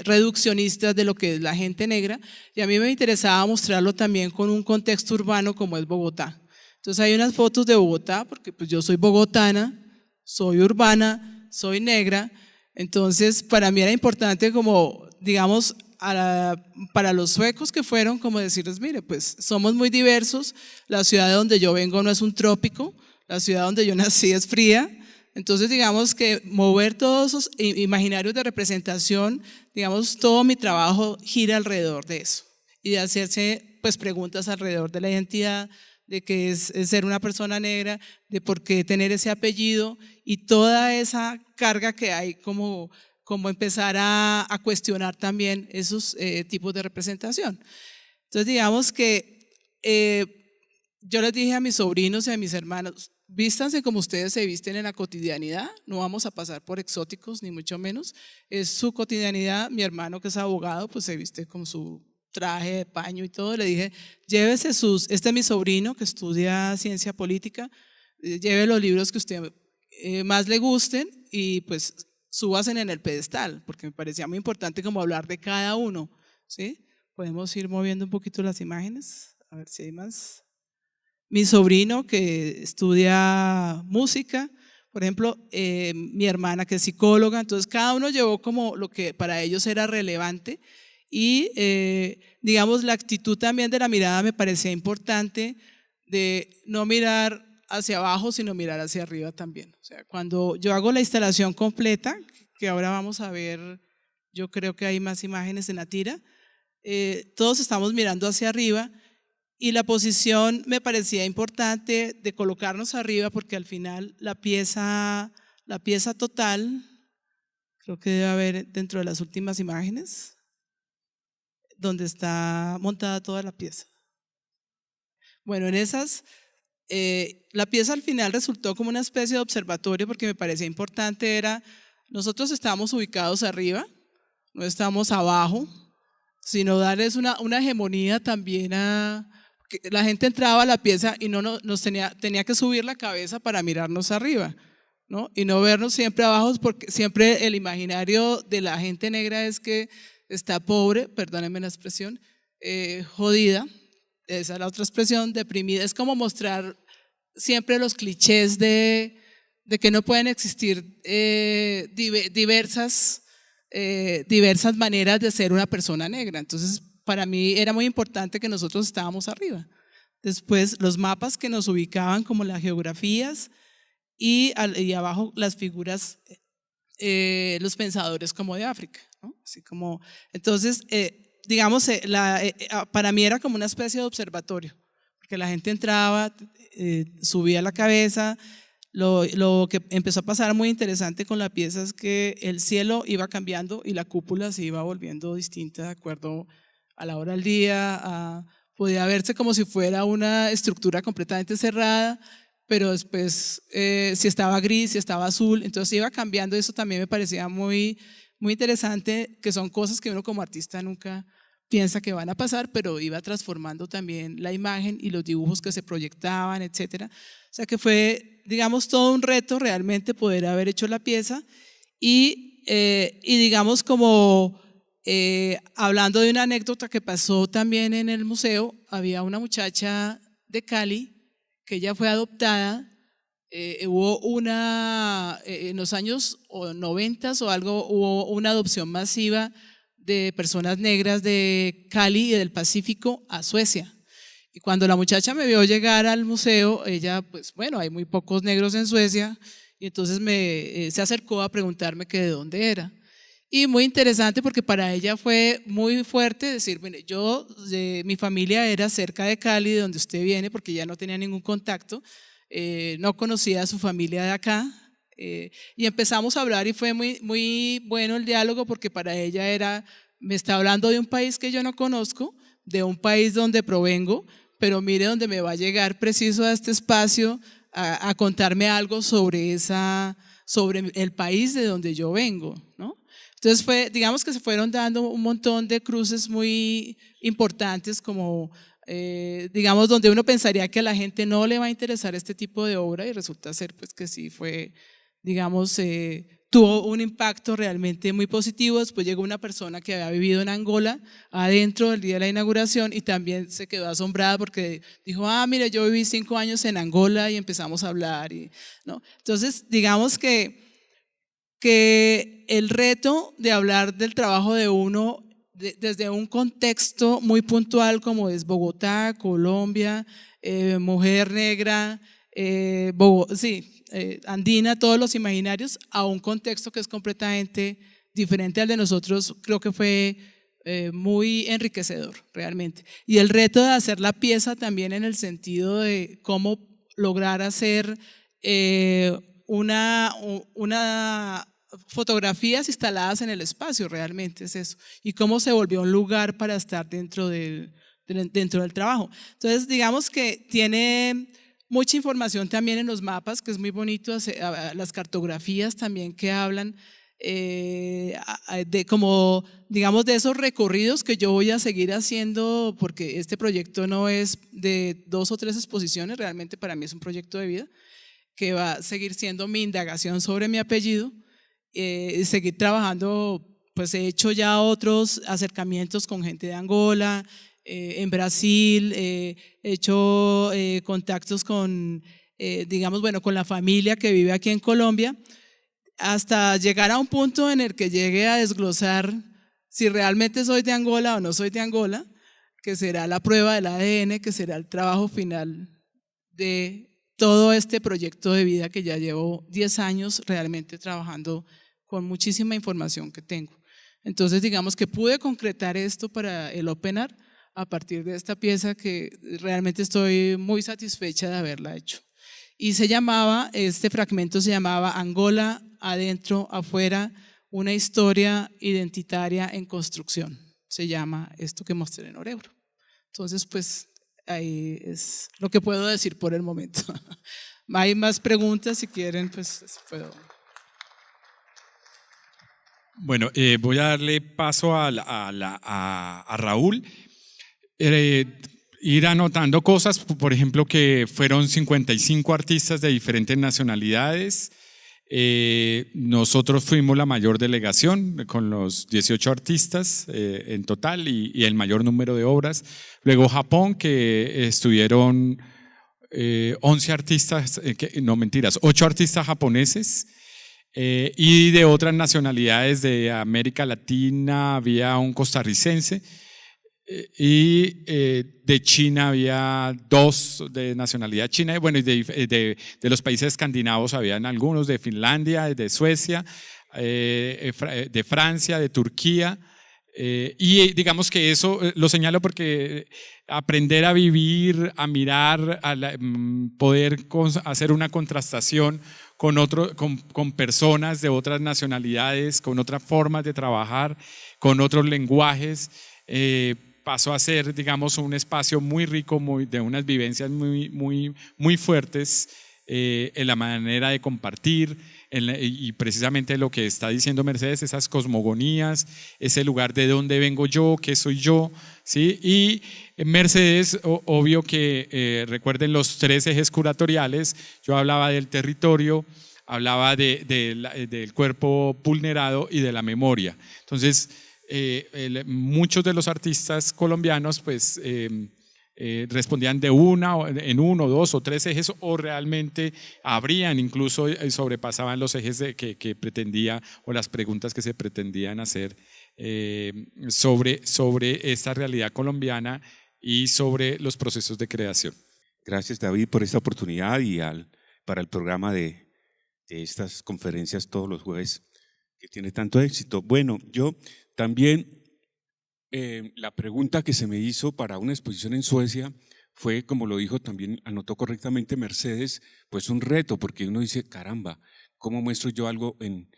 reduccionistas de lo que es la gente negra. Y a mí me interesaba mostrarlo también con un contexto urbano como es Bogotá. Entonces hay unas fotos de Bogotá, porque pues yo soy bogotana, soy urbana, soy negra. Entonces para mí era importante como, digamos, para los suecos que fueron, como decirles, mire, pues somos muy diversos, la ciudad de donde yo vengo no es un trópico, la ciudad donde yo nací es fría. Entonces, digamos que mover todos esos imaginarios de representación, digamos, todo mi trabajo gira alrededor de eso y de hacerse pues preguntas alrededor de la identidad, de qué es ser una persona negra, de por qué tener ese apellido y toda esa carga que hay como empezar a cuestionar también esos tipos de representación. Entonces, digamos que yo les dije a mis sobrinos y a mis hermanos, vístanse como ustedes se visten en la cotidianidad, no vamos a pasar por exóticos ni mucho menos, es su cotidianidad. Mi hermano, que es abogado, pues se viste con su traje de paño y todo. Le dije, llévese este es mi sobrino que estudia ciencia política, lleve los libros que a usted más le gusten y pues súbasen en el pedestal, porque me parecía muy importante como hablar de cada uno, ¿sí? Podemos ir moviendo un poquito las imágenes, a ver si hay más. Mi sobrino que estudia música, por ejemplo, mi hermana que es psicóloga, entonces cada uno llevó como lo que para ellos era relevante y digamos la actitud también de la mirada me parecía importante, de no mirar hacia abajo sino mirar hacia arriba también. O sea, cuando yo hago la instalación completa, que ahora vamos a ver, yo creo que hay más imágenes en la tira, todos estamos mirando hacia arriba. Y la posición me parecía importante de colocarnos arriba porque al final la pieza total, creo que debe haber dentro de las últimas imágenes, donde está montada toda la pieza. Bueno, en esas, la pieza al final resultó como una especie de observatorio porque me parecía importante, nosotros estábamos ubicados arriba, no estamos abajo, sino darles una hegemonía también la gente entraba a la pieza y tenía que subir la cabeza para mirarnos arriba, ¿no? Y no vernos siempre abajo, porque siempre el imaginario de la gente negra es que está pobre, perdónenme la expresión, jodida, esa es la otra expresión, deprimida. Es como mostrar siempre los clichés de que no pueden existir diversas maneras de ser una persona negra. Entonces, para mí era muy importante que nosotros estábamos arriba. Después los mapas que nos ubicaban como las geografías y abajo las figuras, los pensadores como de África, ¿no? Así como, entonces, digamos, para mí era como una especie de observatorio, porque la gente entraba, subía la cabeza. Lo que empezó a pasar muy interesante con la pieza es que el cielo iba cambiando y la cúpula se iba volviendo distinta de acuerdo a la hora del día. Podía verse como si fuera una estructura completamente cerrada, pero después si estaba gris, si estaba azul, entonces iba cambiando. Eso también me parecía muy, muy interesante, que son cosas que uno como artista nunca piensa que van a pasar, pero iba transformando también la imagen y los dibujos que se proyectaban, etcétera. O sea que fue, digamos, todo un reto realmente poder haber hecho la pieza y digamos como hablando de una anécdota que pasó también en el museo, había una muchacha de Cali que ella fue adoptada. Hubo en los años 90 o algo, hubo una adopción masiva de personas negras de Cali y del Pacífico a Suecia. Y cuando la muchacha me vio llegar al museo, ella, pues bueno, hay muy pocos negros en Suecia, y entonces se acercó a preguntarme que de dónde era. Y muy interesante porque para ella fue muy fuerte decir, bueno, mi familia era cerca de Cali, de donde usted viene, porque ya no tenía ningún contacto, no conocía a su familia de acá. Y empezamos a hablar y fue muy, muy bueno el diálogo porque para ella me está hablando de un país que yo no conozco, de un país donde provengo, pero mire dónde me va a llegar preciso a este espacio a contarme algo sobre el país de donde yo vengo, ¿no? Entonces digamos que se fueron dando un montón de cruces muy importantes como digamos donde uno pensaría que a la gente no le va a interesar este tipo de obra y resulta ser pues que sí fue, digamos, tuvo un impacto realmente muy positivo. Después llegó una persona que había vivido en Angola adentro del día de la inauguración y también se quedó asombrada porque dijo, mire, yo viví 5 años en Angola y empezamos a hablar, ¿no? Entonces, digamos que el reto de hablar del trabajo de uno desde un contexto muy puntual como es Bogotá, Colombia, mujer negra, andina, todos los imaginarios, a un contexto que es completamente diferente al de nosotros, creo que fue muy enriquecedor realmente. Y el reto de hacer la pieza también en el sentido de cómo lograr hacer fotografías instaladas en el espacio, realmente es eso, y cómo se volvió un lugar para estar dentro del trabajo. Entonces digamos que tiene mucha información también en los mapas, que es muy bonito, las cartografías también que hablan como, digamos, de esos recorridos que yo voy a seguir haciendo, porque este proyecto no es de 2 o 3 exposiciones, realmente para mí es un proyecto de vida, que va a seguir siendo mi indagación sobre mi apellido, seguir trabajando, pues he hecho ya otros acercamientos con gente de Angola, en Brasil, he hecho contactos con, digamos, bueno, con la familia que vive aquí en Colombia, hasta llegar a un punto en el que llegue a desglosar si realmente soy de Angola o no soy de Angola, que será la prueba del ADN, que será el trabajo final de todo este proyecto de vida que ya llevo 10 años realmente trabajando con muchísima información que tengo. Entonces digamos que pude concretar esto para el Open Art a partir de esta pieza que realmente estoy muy satisfecha de haberla hecho. Y este fragmento se llamaba Angola, adentro, afuera, una historia identitaria en construcción. Se llama esto que mostré en Orebro. Entonces pues ahí es lo que puedo decir por el momento. Hay más preguntas, si quieren pues puedo. Bueno, voy a darle paso a Raúl. Ir anotando cosas, por ejemplo, que fueron 55 artistas de diferentes nacionalidades. Nosotros fuimos la mayor delegación con los 18 artistas en total y el mayor número de obras. Luego Japón, que estuvieron 11 artistas, 8 artistas japoneses. Y de otras nacionalidades de América Latina había un costarricense. y de China había 2 de nacionalidad china, bueno, y de los países escandinavos habían algunos, de Finlandia, de Suecia, de Francia, de Turquía. Y digamos que eso lo señalo porque aprender a vivir, a mirar, poder hacer una contrastación con personas de otras nacionalidades, con otras formas de trabajar, con otros lenguajes, pasó a ser, digamos, un espacio muy rico, de unas vivencias muy fuertes en la manera de compartir, y precisamente lo que está diciendo Mercedes, esas cosmogonías, ese lugar de dónde vengo yo, qué soy yo, ¿sí? Y Mercedes, obvio que recuerden los 3 ejes curatoriales, yo hablaba del territorio, hablaba del cuerpo vulnerado y de la memoria. Entonces, muchos de los artistas colombianos pues respondían en 1, 2 o 3 ejes, o realmente habrían incluso sobrepasaban los ejes que pretendía, o las preguntas que se pretendían hacer sobre esta realidad colombiana y sobre los procesos de creación. Gracias, David, por esta oportunidad y para el programa de estas conferencias todos los jueves que tiene tanto éxito. Bueno, yo también, la pregunta que se me hizo para una exposición en Suecia fue, como lo dijo también, anotó correctamente Mercedes, pues un reto, porque uno dice, caramba, ¿cómo muestro yo algo en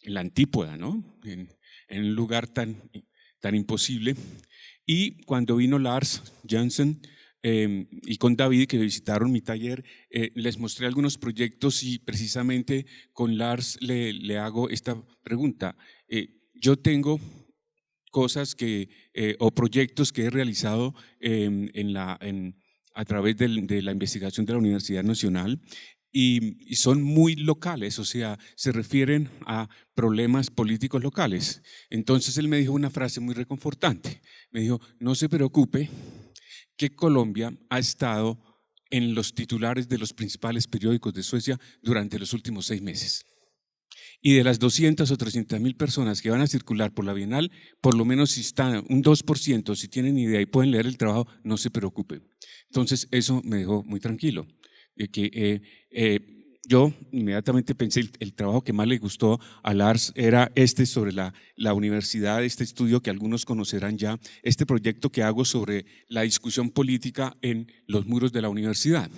la antípoda, ¿no? En un lugar tan imposible? Y cuando vino Lars Jansen y con David, que visitaron mi taller, les mostré algunos proyectos y precisamente con Lars le hago esta pregunta. Yo tengo cosas o proyectos que he realizado a través de la investigación de la Universidad Nacional y son muy locales, o sea, se refieren a problemas políticos locales. Entonces él me dijo una frase muy reconfortante, me dijo, no se preocupe que Colombia ha estado en los titulares de los principales periódicos de Suecia durante los últimos 6 meses. Y de las 200 o 300.000 personas que van a circular por la Bienal, por lo menos si están un 2%, si tienen idea y pueden leer el trabajo, no se preocupen. Entonces eso me dejó muy tranquilo. Yo inmediatamente pensé, el trabajo que más le gustó a Lars era sobre la universidad, este estudio que algunos conocerán ya, este proyecto que hago sobre la discusión política en los muros de la universidad.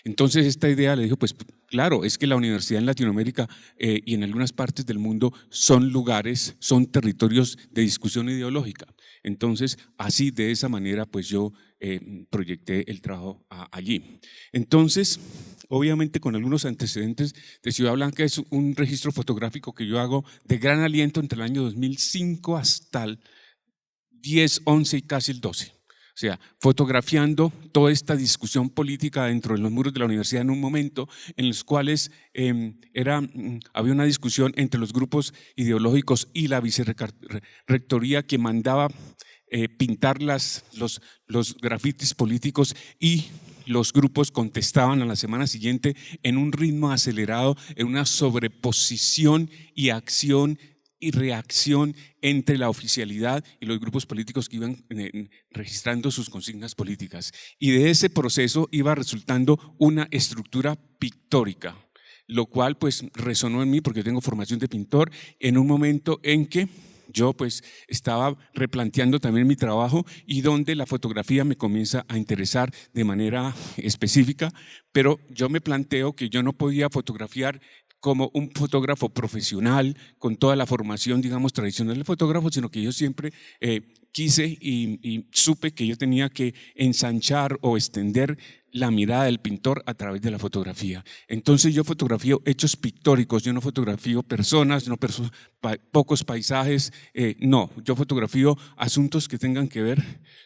Entonces esta idea le dijo, pues claro, es que la universidad en Latinoamérica y en algunas partes del mundo son lugares, son territorios de discusión ideológica. Entonces así, de esa manera, pues yo proyecté el trabajo allí. Entonces, obviamente con algunos antecedentes de Ciudad Blanca, es un registro fotográfico que yo hago de gran aliento entre el año 2005 hasta el 10, 11 y casi el 12. O sea, fotografiando toda esta discusión política dentro de los muros de la universidad en un momento en los cuales había una discusión entre los grupos ideológicos y la vicerrectoría que mandaba pintar los grafitis políticos, y los grupos contestaban a la semana siguiente en un ritmo acelerado, en una sobreposición y acción y reacción entre la oficialidad y los grupos políticos que iban registrando sus consignas políticas. Y de ese proceso iba resultando una estructura pictórica, lo cual pues resonó en mí porque tengo formación de pintor, en un momento en que yo pues estaba replanteando también mi trabajo y donde la fotografía me comienza a interesar de manera específica, pero yo me planteo que yo no podía fotografiar como un fotógrafo profesional con toda la formación, digamos, tradicional de fotógrafo, sino que yo siempre quise y supe que yo tenía que ensanchar o extender la mirada del pintor a través de la fotografía. Entonces yo fotografío hechos pictóricos, yo no fotografío personas, pocos paisajes, no, yo fotografío asuntos que tengan que ver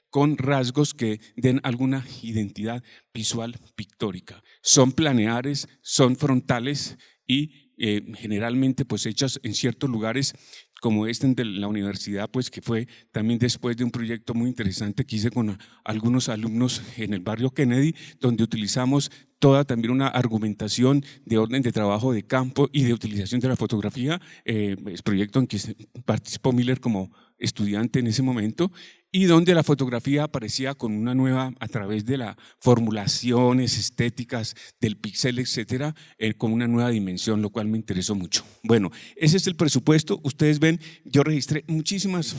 con rasgos que den alguna identidad visual pictórica. Son planeares, son frontales y generalmente pues hechas en ciertos lugares como este de la universidad, pues que fue también después de un proyecto muy interesante que hice con algunos alumnos en el barrio Kennedy, donde utilizamos toda también una argumentación de orden de trabajo de campo y de utilización de la fotografía, es proyecto en que participó Miller como estudiante en ese momento, y donde la fotografía aparecía con una nueva, a través de las formulaciones estéticas del píxel, etcétera, con una nueva dimensión, lo cual me interesó mucho. Bueno, ese es el presupuesto. Ustedes ven, yo registré muchísimas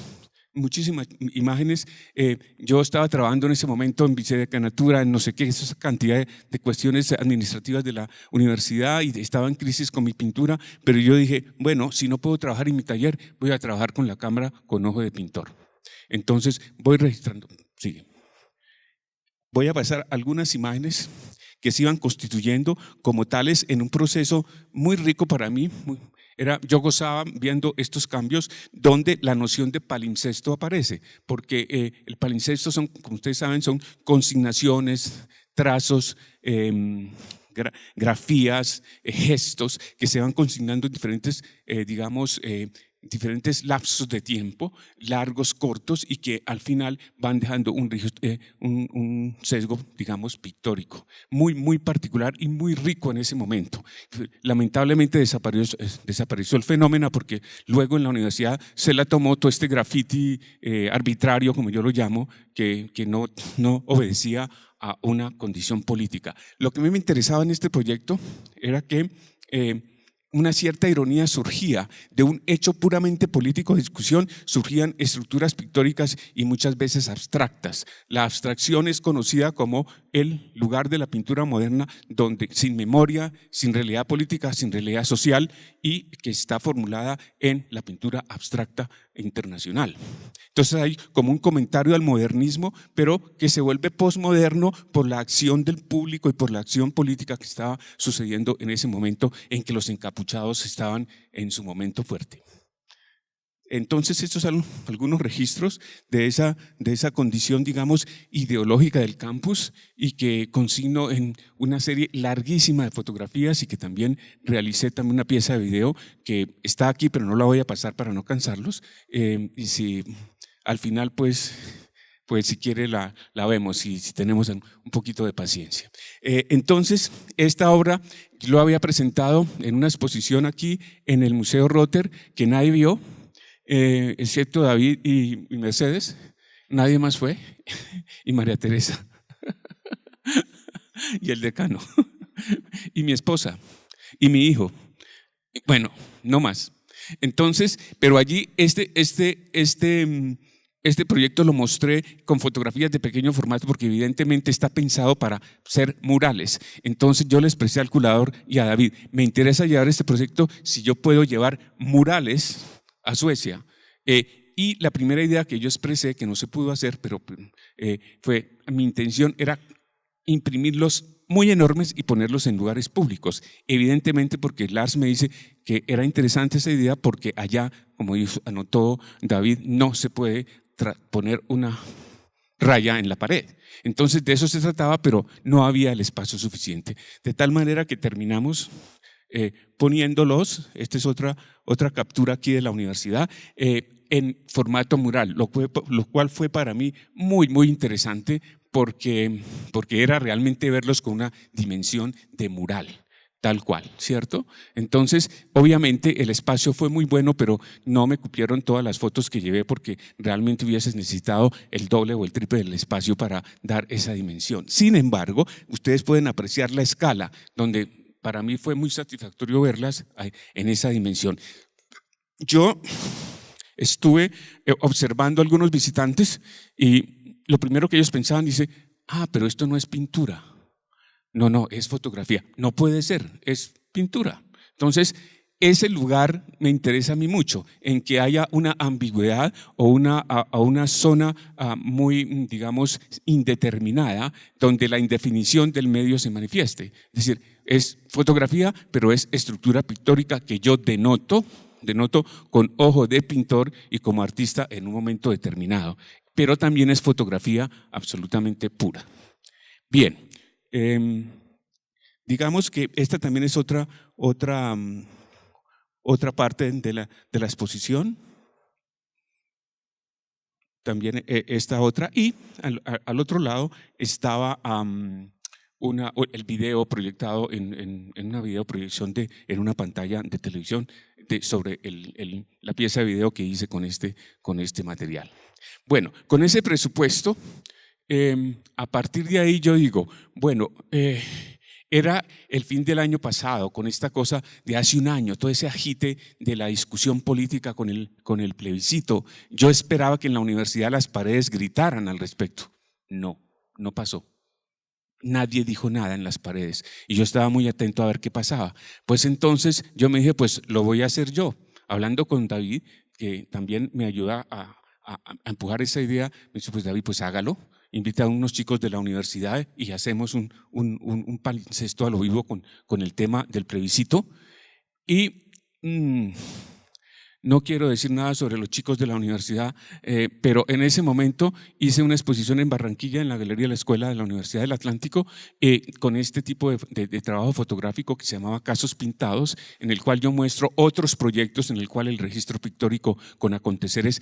imágenes. Yo estaba trabajando en ese momento en vicedecanatura, en no sé qué, esa cantidad de cuestiones administrativas de la universidad, y estaba en crisis con mi pintura, pero yo dije, bueno, si no puedo trabajar en mi taller, voy a trabajar con la cámara con ojo de pintor. Entonces voy registrando, sigue. Voy a pasar algunas imágenes que se iban constituyendo como tales en un proceso muy rico para mí. Yo gozaba viendo estos cambios donde la noción de palimpsesto aparece, porque el palimpsesto son, como ustedes saben, son consignaciones, trazos, grafías, gestos que se van consignando en diferentes, diferentes lapsos de tiempo, largos, cortos, y que al final van dejando un sesgo, digamos, pictórico, muy particular y muy rico en ese momento. Lamentablemente desapareció el fenómeno, porque luego en la universidad se la tomó todo este graffiti arbitrario, como yo lo llamo, que no obedecía a una condición política. Lo que a mí me interesaba en este proyecto era que una cierta ironía surgía de un hecho puramente político de discusión, surgían estructuras pictóricas y muchas veces abstractas. La abstracción es conocida como el lugar de la pintura moderna donde sin memoria, sin realidad política, sin realidad social, y que está formulada en la pintura abstracta internacional. Entonces hay como un comentario al modernismo, pero que se vuelve posmoderno por la acción del público y por la acción política que estaba sucediendo en ese momento en que los encapuchados estaban en su momento fuerte. Entonces estos son algunos registros de esa condición, digamos, ideológica del campus, y que consigno en una serie larguísima de fotografías, y que también realicé una pieza de video que está aquí, pero no la voy a pasar para no cansarlos, y si al final pues si quiere la vemos, si tenemos un poquito de paciencia. Entonces esta obra lo había presentado en una exposición aquí en el Museo Rotter que nadie vio, excepto David y Mercedes. Nadie más fue, y María Teresa y el decano y mi esposa y mi hijo. Bueno, no más. Entonces, pero allí este proyecto lo mostré con fotografías de pequeño formato, porque evidentemente está pensado para ser murales. Entonces yo le expresé al curador y a David, me interesa llevar este proyecto si yo puedo llevar murales a Suecia. Y la primera idea que yo expresé, que no se pudo hacer, pero mi intención era imprimirlos muy enormes y ponerlos en lugares públicos. Evidentemente porque Lars me dice que era interesante esa idea, porque allá, como anotó David, no se puede poner una raya en la pared. Entonces de eso se trataba, pero no había el espacio suficiente. De tal manera que terminamos poniéndolos, esta es otra captura aquí de la universidad, en formato mural, lo cual fue para mí muy interesante, porque era realmente verlos con una dimensión de mural, tal cual, ¿cierto? Entonces, obviamente el espacio fue muy bueno, pero no me cupieron todas las fotos que llevé, porque realmente hubieses necesitado el doble o el triple del espacio para dar esa dimensión. Sin embargo, ustedes pueden apreciar la escala, donde para mí fue muy satisfactorio verlas en esa dimensión. Yo estuve observando a algunos visitantes, y lo primero que ellos pensaban, dice, pero esto no es pintura. No, es fotografía. No puede ser, es pintura. Entonces, ese lugar me interesa a mí mucho, en que haya una ambigüedad o una zona muy, digamos, indeterminada, donde la indefinición del medio se manifieste. Es decir, es fotografía, pero es estructura pictórica que yo denoto con ojo de pintor y como artista en un momento determinado. Pero también es fotografía absolutamente pura. Bien, digamos que esta también es otra parte de la exposición. También esta otra, y al otro lado estaba el video proyectado en una videoproyección en una pantalla de televisión sobre la pieza de video que hice con este material. Bueno, con ese presupuesto, a partir de ahí yo digo, bueno, era el fin del año pasado, con esta cosa de hace un año, todo ese agite de la discusión política con el plebiscito. Yo esperaba que en la universidad las paredes gritaran al respecto. No, no pasó. Nadie dijo nada en las paredes y yo estaba muy atento a ver qué pasaba. Pues entonces yo me dije, pues lo voy a hacer yo. Hablando con David, que también me ayuda a empujar esa idea, me dice, pues David, pues hágalo. Invita a unos chicos de la universidad y hacemos un palincesto a lo vivo con el tema del plebiscito. Y no quiero decir nada sobre los chicos de la universidad, pero en ese momento hice una exposición en Barranquilla, en la Galería de la Escuela de la Universidad del Atlántico, con este tipo de trabajo fotográfico que se llamaba Casos Pintados, en el cual yo muestro otros proyectos en el cual el registro pictórico con aconteceres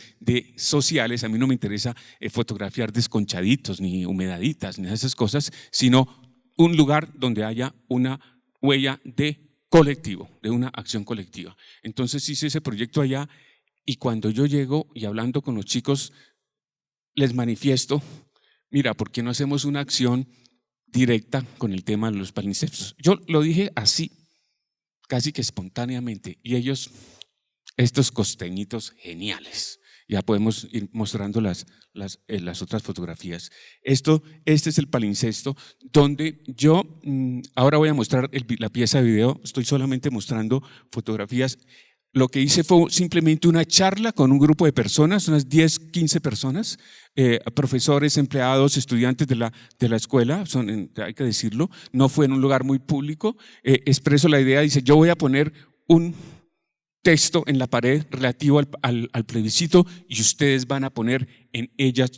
sociales. A mí no me interesa fotografiar desconchaditos, ni humedaditas, ni esas cosas, sino un lugar donde haya una huella de colectivo, de una acción colectiva. Entonces hice ese proyecto allá y cuando yo llego y hablando con los chicos, les manifiesto, mira, ¿por qué no hacemos una acción directa con el tema de los palincestos? Yo lo dije así, casi que espontáneamente, y ellos, estos costeñitos geniales, ya podemos ir mostrando las otras fotografías. Este es el palincesto donde yo, ahora voy a mostrar la pieza de video, estoy solamente mostrando fotografías. Lo que hice fue simplemente una charla con un grupo de personas, unas 10, 15 personas, profesores, empleados, estudiantes de la escuela, hay que decirlo, no fue en un lugar muy público. Expreso la idea, dice, yo voy a poner un texto en la pared relativo al plebiscito y ustedes van a poner en ellas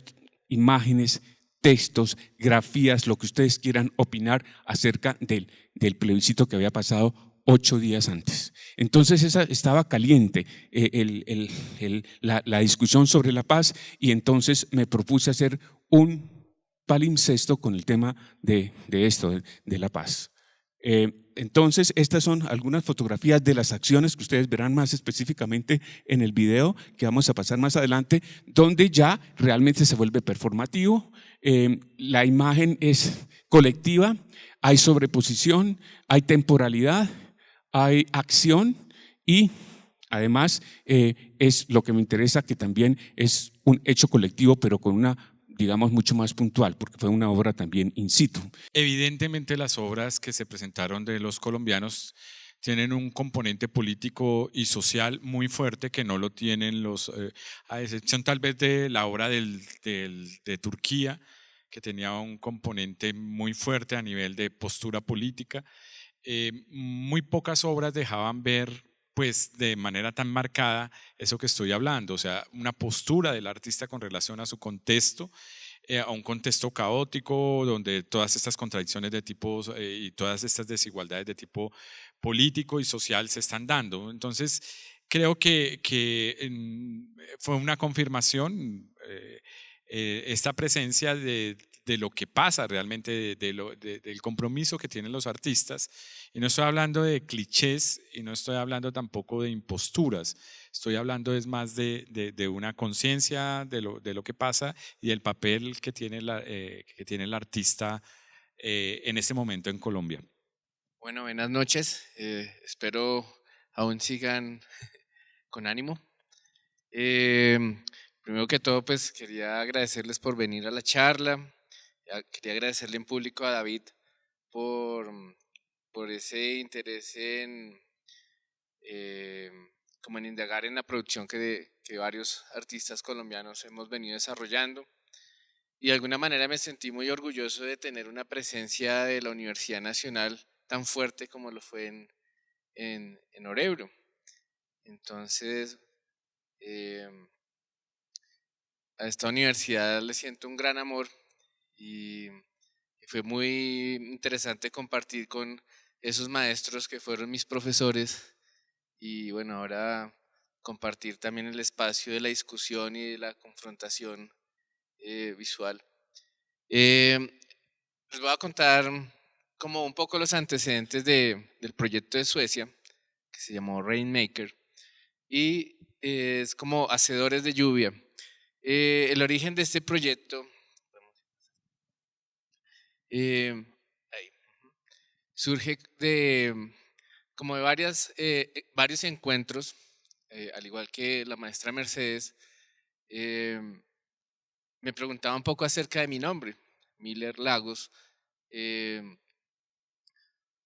imágenes, textos, grafías, lo que ustedes quieran opinar acerca del plebiscito que había pasado 8 días antes. Entonces estaba caliente la discusión sobre la paz y entonces me propuse hacer un palimpsesto con el tema de la paz. Entonces, estas son algunas fotografías de las acciones que ustedes verán más específicamente en el video que vamos a pasar más adelante, donde ya realmente se vuelve performativo. La imagen es colectiva, hay sobreposición, hay temporalidad, hay acción y además es lo que me interesa, que también es un hecho colectivo, pero con una, digamos, mucho más puntual, porque fue una obra también in situ. Evidentemente las obras que se presentaron de los colombianos tienen un componente político y social muy fuerte que no lo tienen a excepción tal vez de la obra de Turquía, que tenía un componente muy fuerte a nivel de postura política. Muy pocas obras dejaban ver pues de manera tan marcada eso que estoy hablando, o sea, una postura del artista con relación a su contexto, a un contexto caótico donde todas estas contradicciones de tipo y todas estas desigualdades de tipo político y social se están dando. Entonces, creo que fue una confirmación esta presencia de lo que pasa realmente, del compromiso que tienen los artistas. Y no estoy hablando de clichés y no estoy hablando tampoco de imposturas, estoy hablando es más de una conciencia de lo que pasa y del papel que tiene el artista en este momento en Colombia. Bueno, buenas noches, espero aún sigan con ánimo. Primero que todo, pues quería agradecerles por venir a la charla. Quería agradecerle en público a David por ese interés como en indagar en la producción que varios artistas colombianos hemos venido desarrollando. Y de alguna manera me sentí muy orgulloso de tener una presencia de la Universidad Nacional tan fuerte como lo fue en Orebro. Entonces, a esta universidad le siento un gran amor y fue muy interesante compartir con esos maestros que fueron mis profesores y bueno, ahora compartir también el espacio de la discusión y de la confrontación visual. Les voy a contar como un poco los antecedentes del proyecto de Suecia, que se llamó Rainmaker, y es como hacedores de lluvia. El origen de este proyecto ahí, surge como de varios encuentros, al igual que la maestra Mercedes, me preguntaba un poco acerca de mi nombre, Miller Lagos.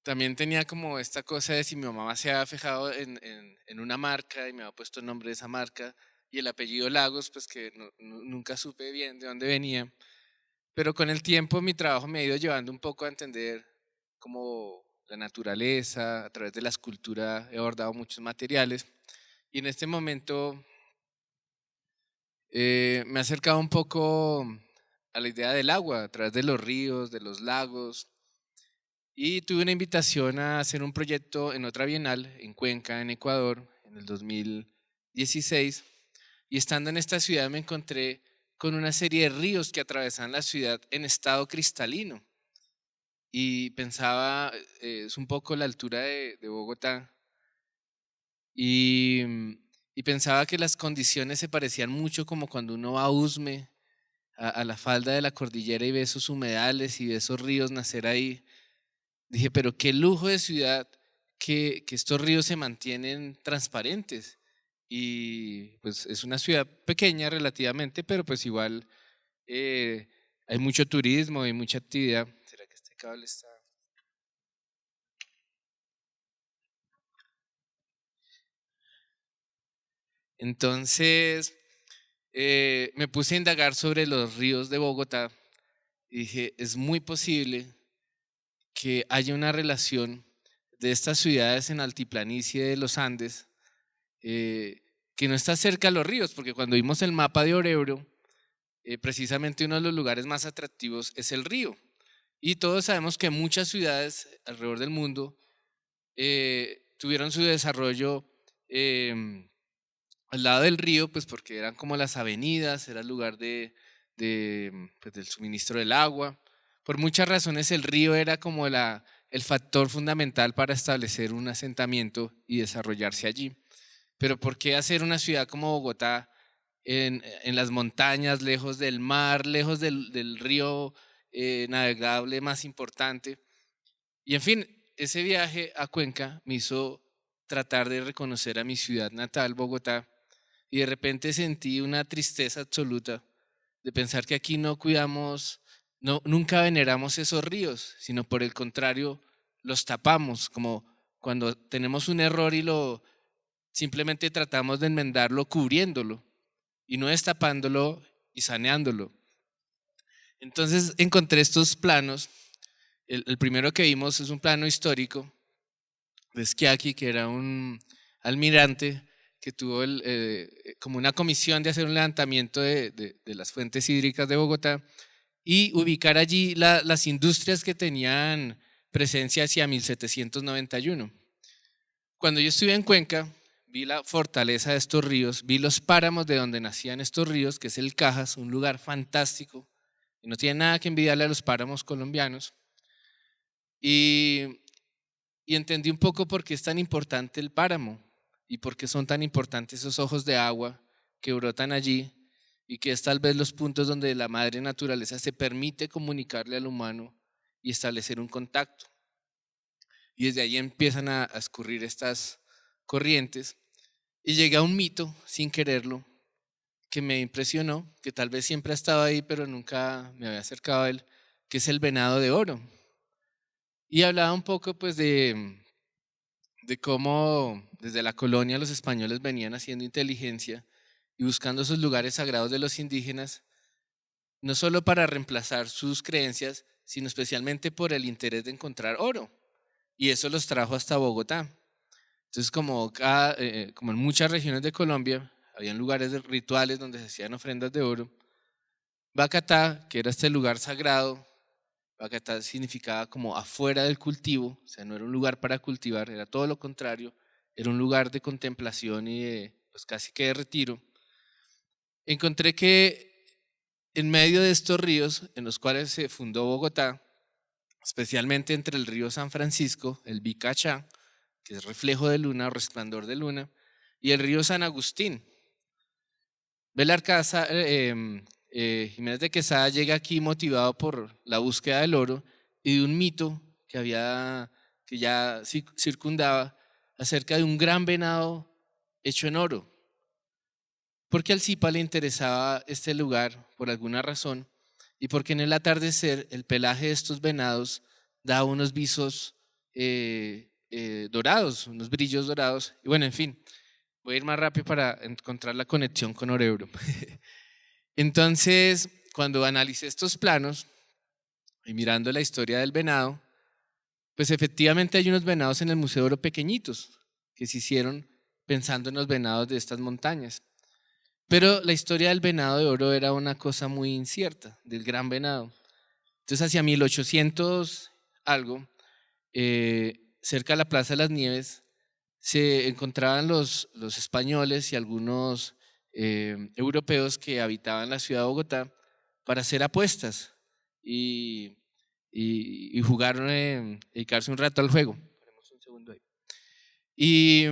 También tenía como esta cosa de si mi mamá se había fijado en una marca y me había puesto el nombre de esa marca, y el apellido Lagos, pues que nunca supe bien de dónde venía. Pero con el tiempo mi trabajo me ha ido llevando un poco a entender como la naturaleza, a través de la escultura he abordado muchos materiales, y en este momento me he acercado un poco a la idea del agua, a través de los ríos, de los lagos, y tuve una invitación a hacer un proyecto en otra bienal en Cuenca, en Ecuador, en el 2016, y estando en esta ciudad me encontré con una serie de ríos que atravesan la ciudad en estado cristalino, y pensaba, es un poco la altura de Bogotá, y, y pensaba que las condiciones se parecían mucho como cuando uno va a Usme, a la falda de la cordillera, y ve esos humedales y ve esos ríos nacer ahí. Dije, pero qué lujo de ciudad que estos ríos se mantienen transparentes. Y pues es una ciudad pequeña relativamente, pero pues igual hay mucho turismo y mucha actividad. ¿Será que este cable está? Entonces me puse a indagar sobre los ríos de Bogotá y dije, es muy posible que haya una relación de estas ciudades en altiplanicie de los Andes, que no está cerca a los ríos, porque cuando vimos el mapa de Oruro, precisamente uno de los lugares más atractivos es el río. Y todos sabemos que muchas ciudades alrededor del mundo tuvieron su desarrollo al lado del río, pues porque eran como las avenidas, era el lugar pues, del suministro del agua. Por muchas razones el río era como el factor fundamental para establecer un asentamiento y desarrollarse allí. Pero ¿por qué hacer una ciudad como Bogotá en las montañas, lejos del mar, lejos del río navegable más importante? Y en fin, ese viaje a Cuenca me hizo tratar de reconocer a mi ciudad natal, Bogotá, y de repente sentí una tristeza absoluta de pensar que aquí no cuidamos, nunca veneramos esos ríos, sino por el contrario, los tapamos, como cuando tenemos un error y simplemente tratamos de enmendarlo cubriéndolo y no destapándolo y saneándolo. Entonces encontré estos planos. El primero que vimos es un plano histórico de Schiachi, que era un almirante que tuvo como una comisión de hacer un levantamiento de las fuentes hídricas de Bogotá y ubicar allí las industrias que tenían presencia hacia 1791. Cuando yo estuve en Cuenca, vi la fortaleza de estos ríos, vi los páramos de donde nacían estos ríos, que es el Cajas, un lugar fantástico, y no tiene nada que envidiarle a los páramos colombianos. Y entendí un poco por qué es tan importante el páramo y por qué son tan importantes esos ojos de agua que brotan allí, y que es tal vez los puntos donde la madre naturaleza se permite comunicarle al humano y establecer un contacto. Y desde ahí empiezan a escurrir estas corrientes, y llegué a un mito sin quererlo que me impresionó, que tal vez siempre ha estado ahí pero nunca me había acercado a él, que es el venado de oro. Y hablaba un poco pues de cómo desde la colonia los españoles venían haciendo inteligencia y buscando esos lugares sagrados de los indígenas, no solo para reemplazar sus creencias, sino especialmente por el interés de encontrar oro. Y eso los trajo hasta Bogotá. Entonces, como en muchas regiones de Colombia, habían lugares rituales donde se hacían ofrendas de oro. Bacatá, que era este lugar sagrado, Bacatá significaba como afuera del cultivo, o sea, no era un lugar para cultivar, era todo lo contrario, era un lugar de contemplación y pues casi que de retiro. Encontré que en medio de estos ríos en los cuales se fundó Bogotá, especialmente entre el río San Francisco, el Bicachá, que es reflejo de luna o resplandor de luna, y el río San Agustín. Belarcá Jiménez de Quesada llega aquí motivado por la búsqueda del oro y de un mito que ya circundaba acerca de un gran venado hecho en oro. Porque al Zipa le interesaba este lugar por alguna razón y porque en el atardecer el pelaje de estos venados da unos visos dorados, unos brillos dorados. Y bueno, en fin, voy a ir más rápido para encontrar la conexión con Orebro. Entonces, cuando analicé estos planos y mirando la historia del venado, pues efectivamente hay unos venados en el Museo de Oro pequeñitos que se hicieron pensando en los venados de estas montañas. Pero la historia del venado de oro era una cosa muy incierta, del gran venado. Entonces, hacia 1800 algo, cerca de la Plaza de las Nieves, se encontraban los españoles y algunos europeos que habitaban la ciudad de Bogotá para hacer apuestas y jugar, dedicarse un rato al juego. Y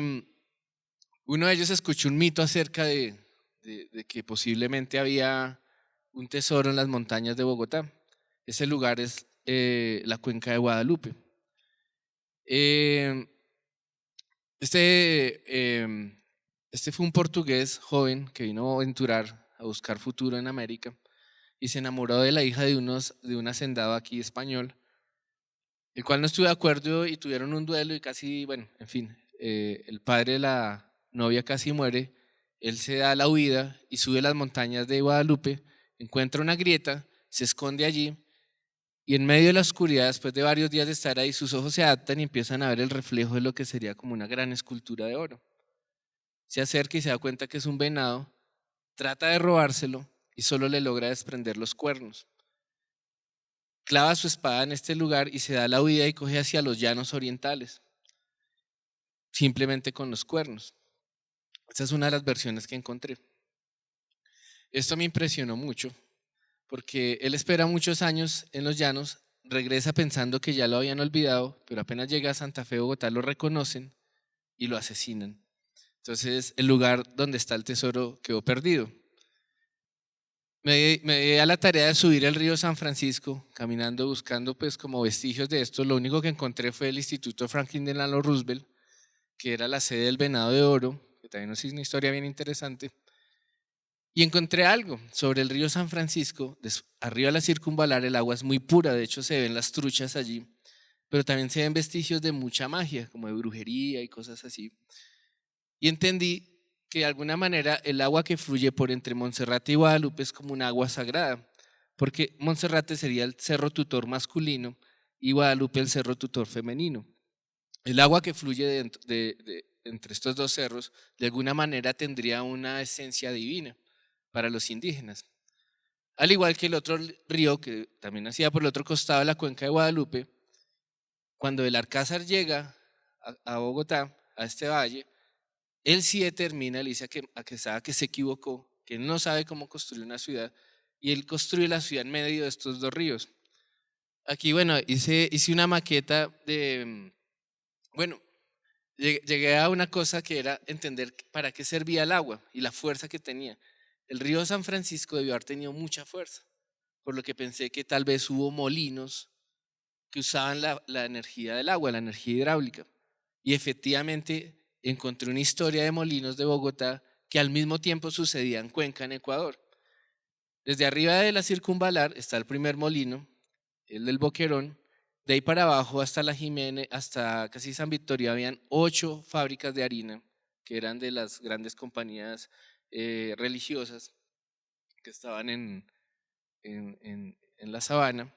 uno de ellos escuchó un mito acerca de que posiblemente había un tesoro en las montañas de Bogotá. Ese lugar es la Cuenca de Guadalupe. Este fue un portugués joven que vino a aventurar, a buscar futuro en América y se enamoró de la hija de un hacendado aquí español, el cual no estuvo de acuerdo y tuvieron un duelo y casi, bueno, en fin, el padre de la novia casi muere. Él se da la huida y sube las montañas de Guadalupe, encuentra una grieta, se esconde allí y en medio de la oscuridad, después de varios días de estar ahí, sus ojos se adaptan y empiezan a ver el reflejo de lo que sería como una gran escultura de oro. Se acerca y se da cuenta que es un venado, trata de robárselo y solo le logra desprender los cuernos. Clava su espada en este lugar y se da la huida y coge hacia los llanos orientales, simplemente con los cuernos. Esa es una de las versiones que encontré. Esto me impresionó mucho porque él espera muchos años en los llanos, regresa pensando que ya lo habían olvidado, pero apenas llega a Santa Fe, Bogotá, lo reconocen y lo asesinan. Entonces el lugar donde está el tesoro quedó perdido. Me di a la tarea de subir el río San Francisco, caminando, buscando pues como vestigios de esto. Lo único que encontré fue el Instituto Franklin Delano Roosevelt, que era la sede del venado de oro, que también es una historia bien interesante, y encontré algo sobre el río San Francisco. Arriba de la circunvalar el agua es muy pura, de hecho se ven las truchas allí, pero también se ven vestigios de mucha magia, como de brujería y cosas así. Y entendí que de alguna manera el agua que fluye por entre Monserrate y Guadalupe es como un agua sagrada, porque Monserrate sería el cerro tutor masculino y Guadalupe el cerro tutor femenino. El agua que fluye entre estos dos cerros de alguna manera tendría una esencia divina para los indígenas. Al igual que el otro río que también nacía por el otro costado de la Cuenca de Guadalupe, cuando el Alcázar llega a Bogotá, a este valle, él sí determina, le dice a Quesada que se equivocó, que él no sabe cómo construir una ciudad y él construye la ciudad en medio de estos dos ríos. Aquí, bueno, hice una maqueta de, bueno, llegué a una cosa que era entender para qué servía el agua y la fuerza que tenía. El río San Francisco debió haber tenido mucha fuerza, por lo que pensé que tal vez hubo molinos que usaban la energía del agua, la energía hidráulica. Y efectivamente encontré una historia de molinos de Bogotá que al mismo tiempo sucedía en Cuenca, en Ecuador. Desde arriba de la circunvalar está el primer molino, el del Boquerón. De ahí para abajo hasta la Jiménez, hasta casi San Victoria, habían 8 fábricas de harina que eran de las grandes compañías religiosas que estaban en la sabana.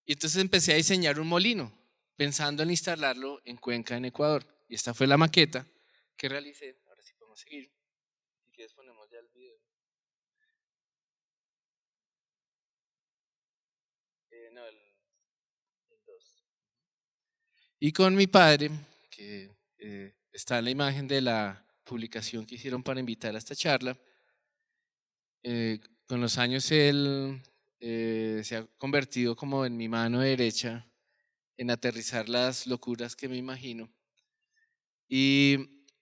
Y entonces empecé a diseñar un molino pensando en instalarlo en Cuenca, en Ecuador. Y esta fue la maqueta que realicé. Ahora sí podemos seguir. Si quieres ponemos ya el video. No, el 2. Y con mi padre, que está en la imagen de la publicación que hicieron para invitar a esta charla, con los años él se ha convertido como en mi mano derecha en aterrizar las locuras que me imagino. Y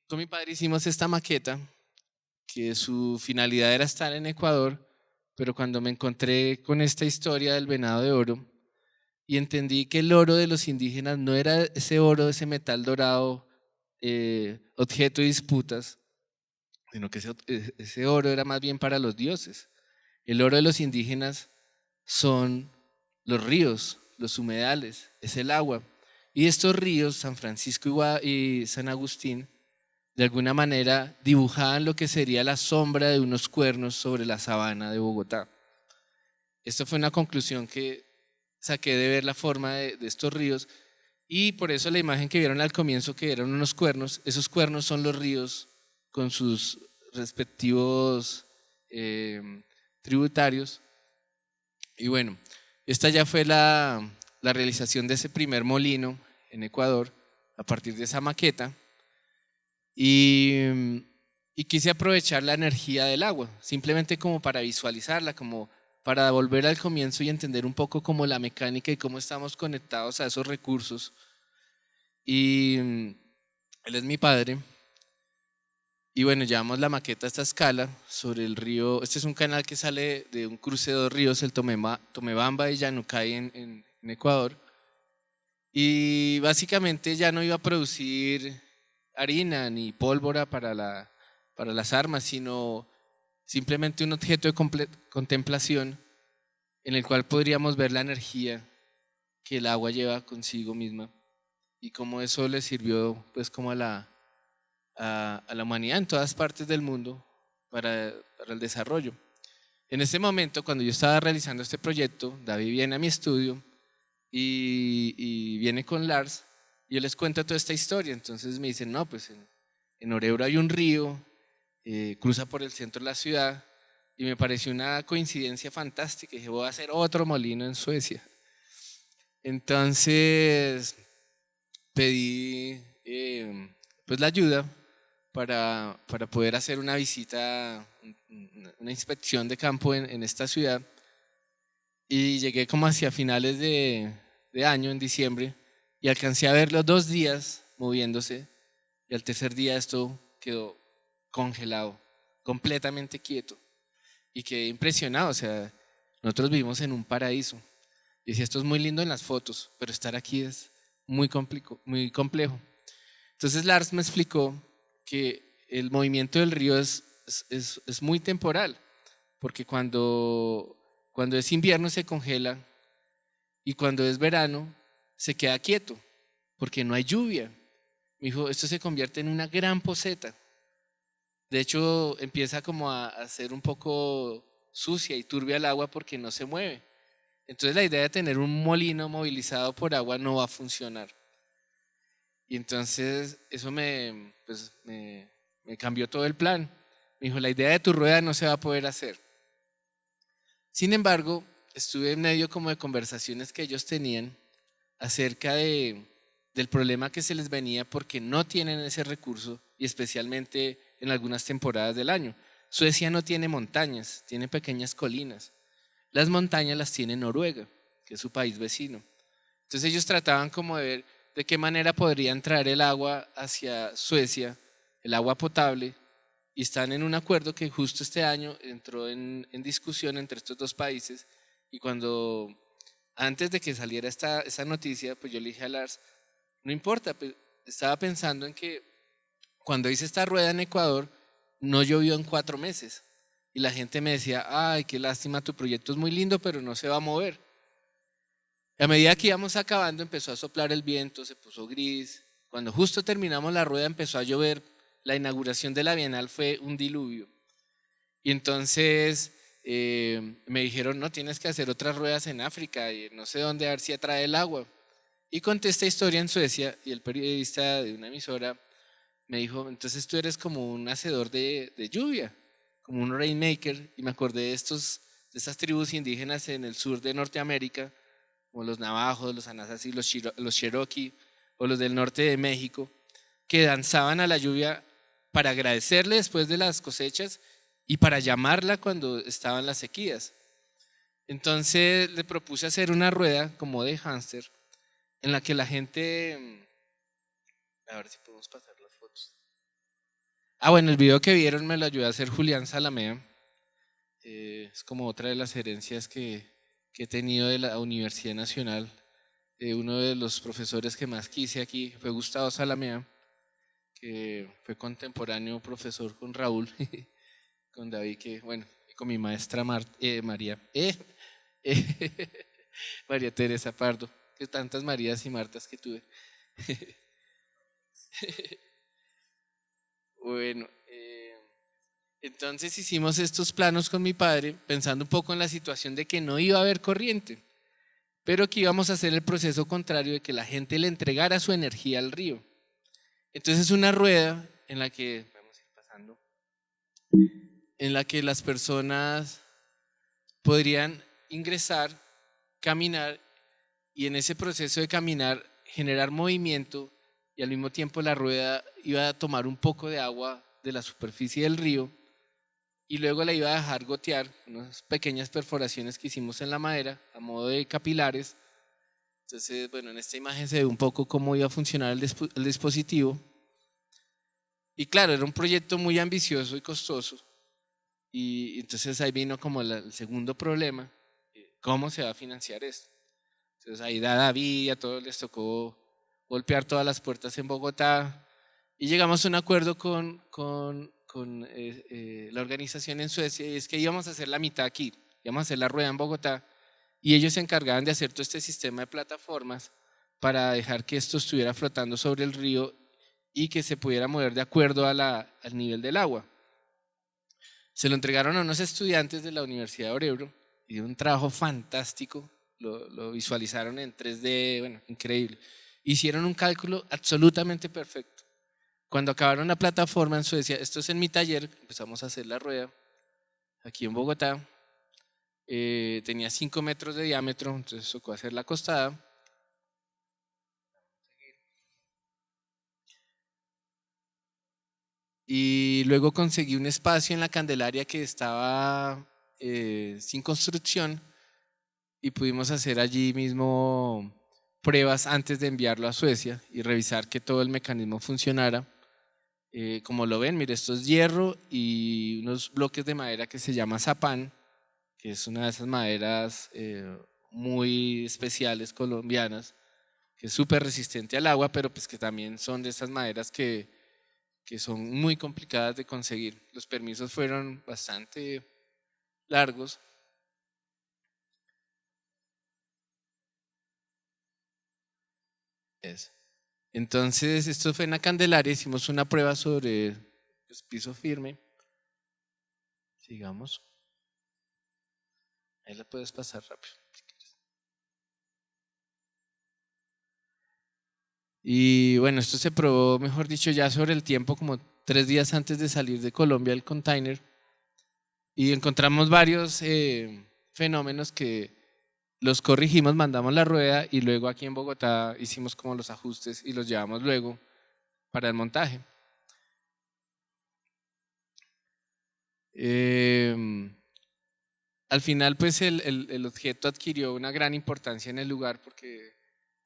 con mi padre hicimos esta maqueta, que su finalidad era estar en Ecuador, pero cuando me encontré con esta historia del venado de oro y entendí que el oro de los indígenas no era ese oro, ese metal dorado, objeto de disputas, sino que ese oro era más bien para los dioses. El oro de los indígenas son los ríos, los humedales, es el agua. Y estos ríos, San Francisco y San Agustín, de alguna manera dibujaban lo que sería la sombra de unos cuernos sobre la sabana de Bogotá. Esto fue una conclusión que saqué de ver la forma de estos ríos, y por eso la imagen que vieron al comienzo, que eran unos cuernos, esos cuernos son los ríos con sus respectivos tributarios. Y bueno, esta ya fue la realización de ese primer molino en Ecuador a partir de esa maqueta, y quise aprovechar la energía del agua, simplemente como para visualizarla, como para volver al comienzo y entender un poco como la mecánica y cómo estamos conectados a esos recursos. Y él es mi padre. Y bueno, llevamos la maqueta a esta escala sobre el río. Este es un canal que sale de un cruce de dos ríos, el Tomebamba y Yanucay en Ecuador. Y básicamente ya no iba a producir harina ni pólvora para las armas, sino simplemente un objeto de contemplación en el cual podríamos ver la energía que el agua lleva consigo misma y cómo eso le sirvió pues como a la humanidad en todas partes del mundo para el desarrollo. En ese momento, cuando yo estaba realizando este proyecto, David viene a mi estudio y viene con Lars, y yo les cuento toda esta historia. Entonces me dicen, no, pues en Orebro hay un río, cruza por el centro de la ciudad, y me pareció una coincidencia fantástica. Y dije, voy a hacer otro molino en Suecia. Entonces pedí pues la ayuda para poder hacer una visita, una inspección de campo en esta ciudad, y llegué como hacia finales de año, en diciembre, y alcancé a verlo 2 días moviéndose, y al tercer día esto quedó congelado, completamente quieto, y quedé impresionado. O sea, nosotros vivimos en un paraíso, y decía, esto es muy lindo en las fotos, pero estar aquí es muy complejo. Entonces Lars me explicó que el movimiento del río es muy temporal, porque cuando es invierno se congela, y cuando es verano se queda quieto, porque no hay lluvia. Me dijo, esto se convierte en una gran poceta. De hecho, empieza como a ser un poco sucia y turbia el agua porque no se mueve. Entonces la idea de tener un molino movilizado por agua no va a funcionar. Y entonces eso me cambió todo el plan. Me dijo, la idea de tu rueda no se va a poder hacer. Sin embargo, estuve en medio como de conversaciones que ellos tenían acerca del problema que se les venía porque no tienen ese recurso, y especialmente en algunas temporadas del año. Suecia no tiene montañas, tiene pequeñas colinas. Las montañas las tiene Noruega, que es su país vecino. Entonces ellos trataban como de ver de qué manera podrían traer el agua hacia Suecia, el agua potable, y están en un acuerdo que justo este año entró en discusión entre estos dos países. Y antes de que saliera esa noticia, pues yo le dije a Lars, no importa, pues estaba pensando en que cuando hice esta rueda en Ecuador, no llovió en 4 meses. Y la gente me decía, ay, qué lástima, tu proyecto es muy lindo, pero no se va a mover. Y a medida que íbamos acabando, empezó a soplar el viento, se puso gris. Cuando justo terminamos la rueda, empezó a llover. La inauguración de la Bienal fue un diluvio. Y entonces me dijeron, no, tienes que hacer otras ruedas en África y no sé dónde, a ver si atrae el agua. Y conté esta historia en Suecia, y el periodista de una emisora me dijo, entonces tú eres como un hacedor de lluvia, como un rainmaker. Y me acordé de esas tribus indígenas en el sur de Norteamérica, como los navajos, los anasazi, los cherokee, o los del norte de México, que danzaban a la lluvia para agradecerle después de las cosechas y para llamarla cuando estaban las sequías. Entonces le propuse hacer una rueda como de hámster, en la que la gente, a ver si podemos pasar las fotos. Bueno, el video que vieron me lo ayudó a hacer Julián Salamea. Es como otra de las herencias que he tenido de la Universidad Nacional. Uno de los profesores que más quise aquí fue Gustavo Salamea, que fue contemporáneo profesor con Raúl, con David, que bueno, y con mi maestra María Teresa Pardo, que tantas Marías y Martas que tuve. Bueno, entonces hicimos estos planos con mi padre, pensando un poco en la situación de que no iba a haber corriente, pero que íbamos a hacer el proceso contrario de que la gente le entregara su energía al río. Entonces una rueda en la que, vamos a ir pasando, en la que las personas podrían ingresar, caminar, y en ese proceso de caminar generar movimiento, y al mismo tiempo la rueda iba a tomar un poco de agua de la superficie del río y luego la iba a dejar gotear, unas pequeñas perforaciones que hicimos en la madera a modo de capilares. Entonces, bueno, en esta imagen se ve un poco cómo iba a funcionar el dispositivo. Y claro, era un proyecto muy ambicioso y costoso. Y entonces ahí vino como el segundo problema, ¿cómo se va a financiar esto? Entonces ahí a David y a todos les tocó golpear todas las puertas en Bogotá y llegamos a un acuerdo con la organización en Suecia, y es que íbamos a hacer la mitad aquí, íbamos a hacer la rueda en Bogotá y ellos se encargaban de hacer todo este sistema de plataformas para dejar que esto estuviera flotando sobre el río y que se pudiera mover de acuerdo al nivel del agua. Se lo entregaron a unos estudiantes de la Universidad de Örebro y dio un trabajo fantástico, lo visualizaron en 3D, bueno, increíble. Hicieron un cálculo absolutamente perfecto. Cuando acabaron la plataforma en Suecia, esto es en mi taller, empezamos a hacer la rueda aquí en Bogotá, tenía 5 metros de diámetro, entonces tocó hacer la acostada. Y luego conseguí un espacio en la Candelaria que estaba sin construcción y pudimos hacer allí mismo pruebas antes de enviarlo a Suecia y revisar que todo el mecanismo funcionara. Como lo ven, mire, esto es hierro y unos bloques de madera que se llama zapán, que es una de esas maderas muy especiales colombianas, que es súper resistente al agua, pero pues que también son de esas maderas que son muy complicadas de conseguir. Los permisos fueron bastante largos. Entonces, esto fue en la Candelaria, hicimos una prueba sobre piso firme. Sigamos. Ahí la puedes pasar rápido. Y bueno, esto se probó, mejor dicho, ya sobre el tiempo, como 3 días antes de salir de Colombia el container. Y encontramos varios fenómenos que los corregimos, mandamos la rueda y luego aquí en Bogotá hicimos como los ajustes y los llevamos luego para el montaje. Al final pues el objeto adquirió una gran importancia en el lugar porque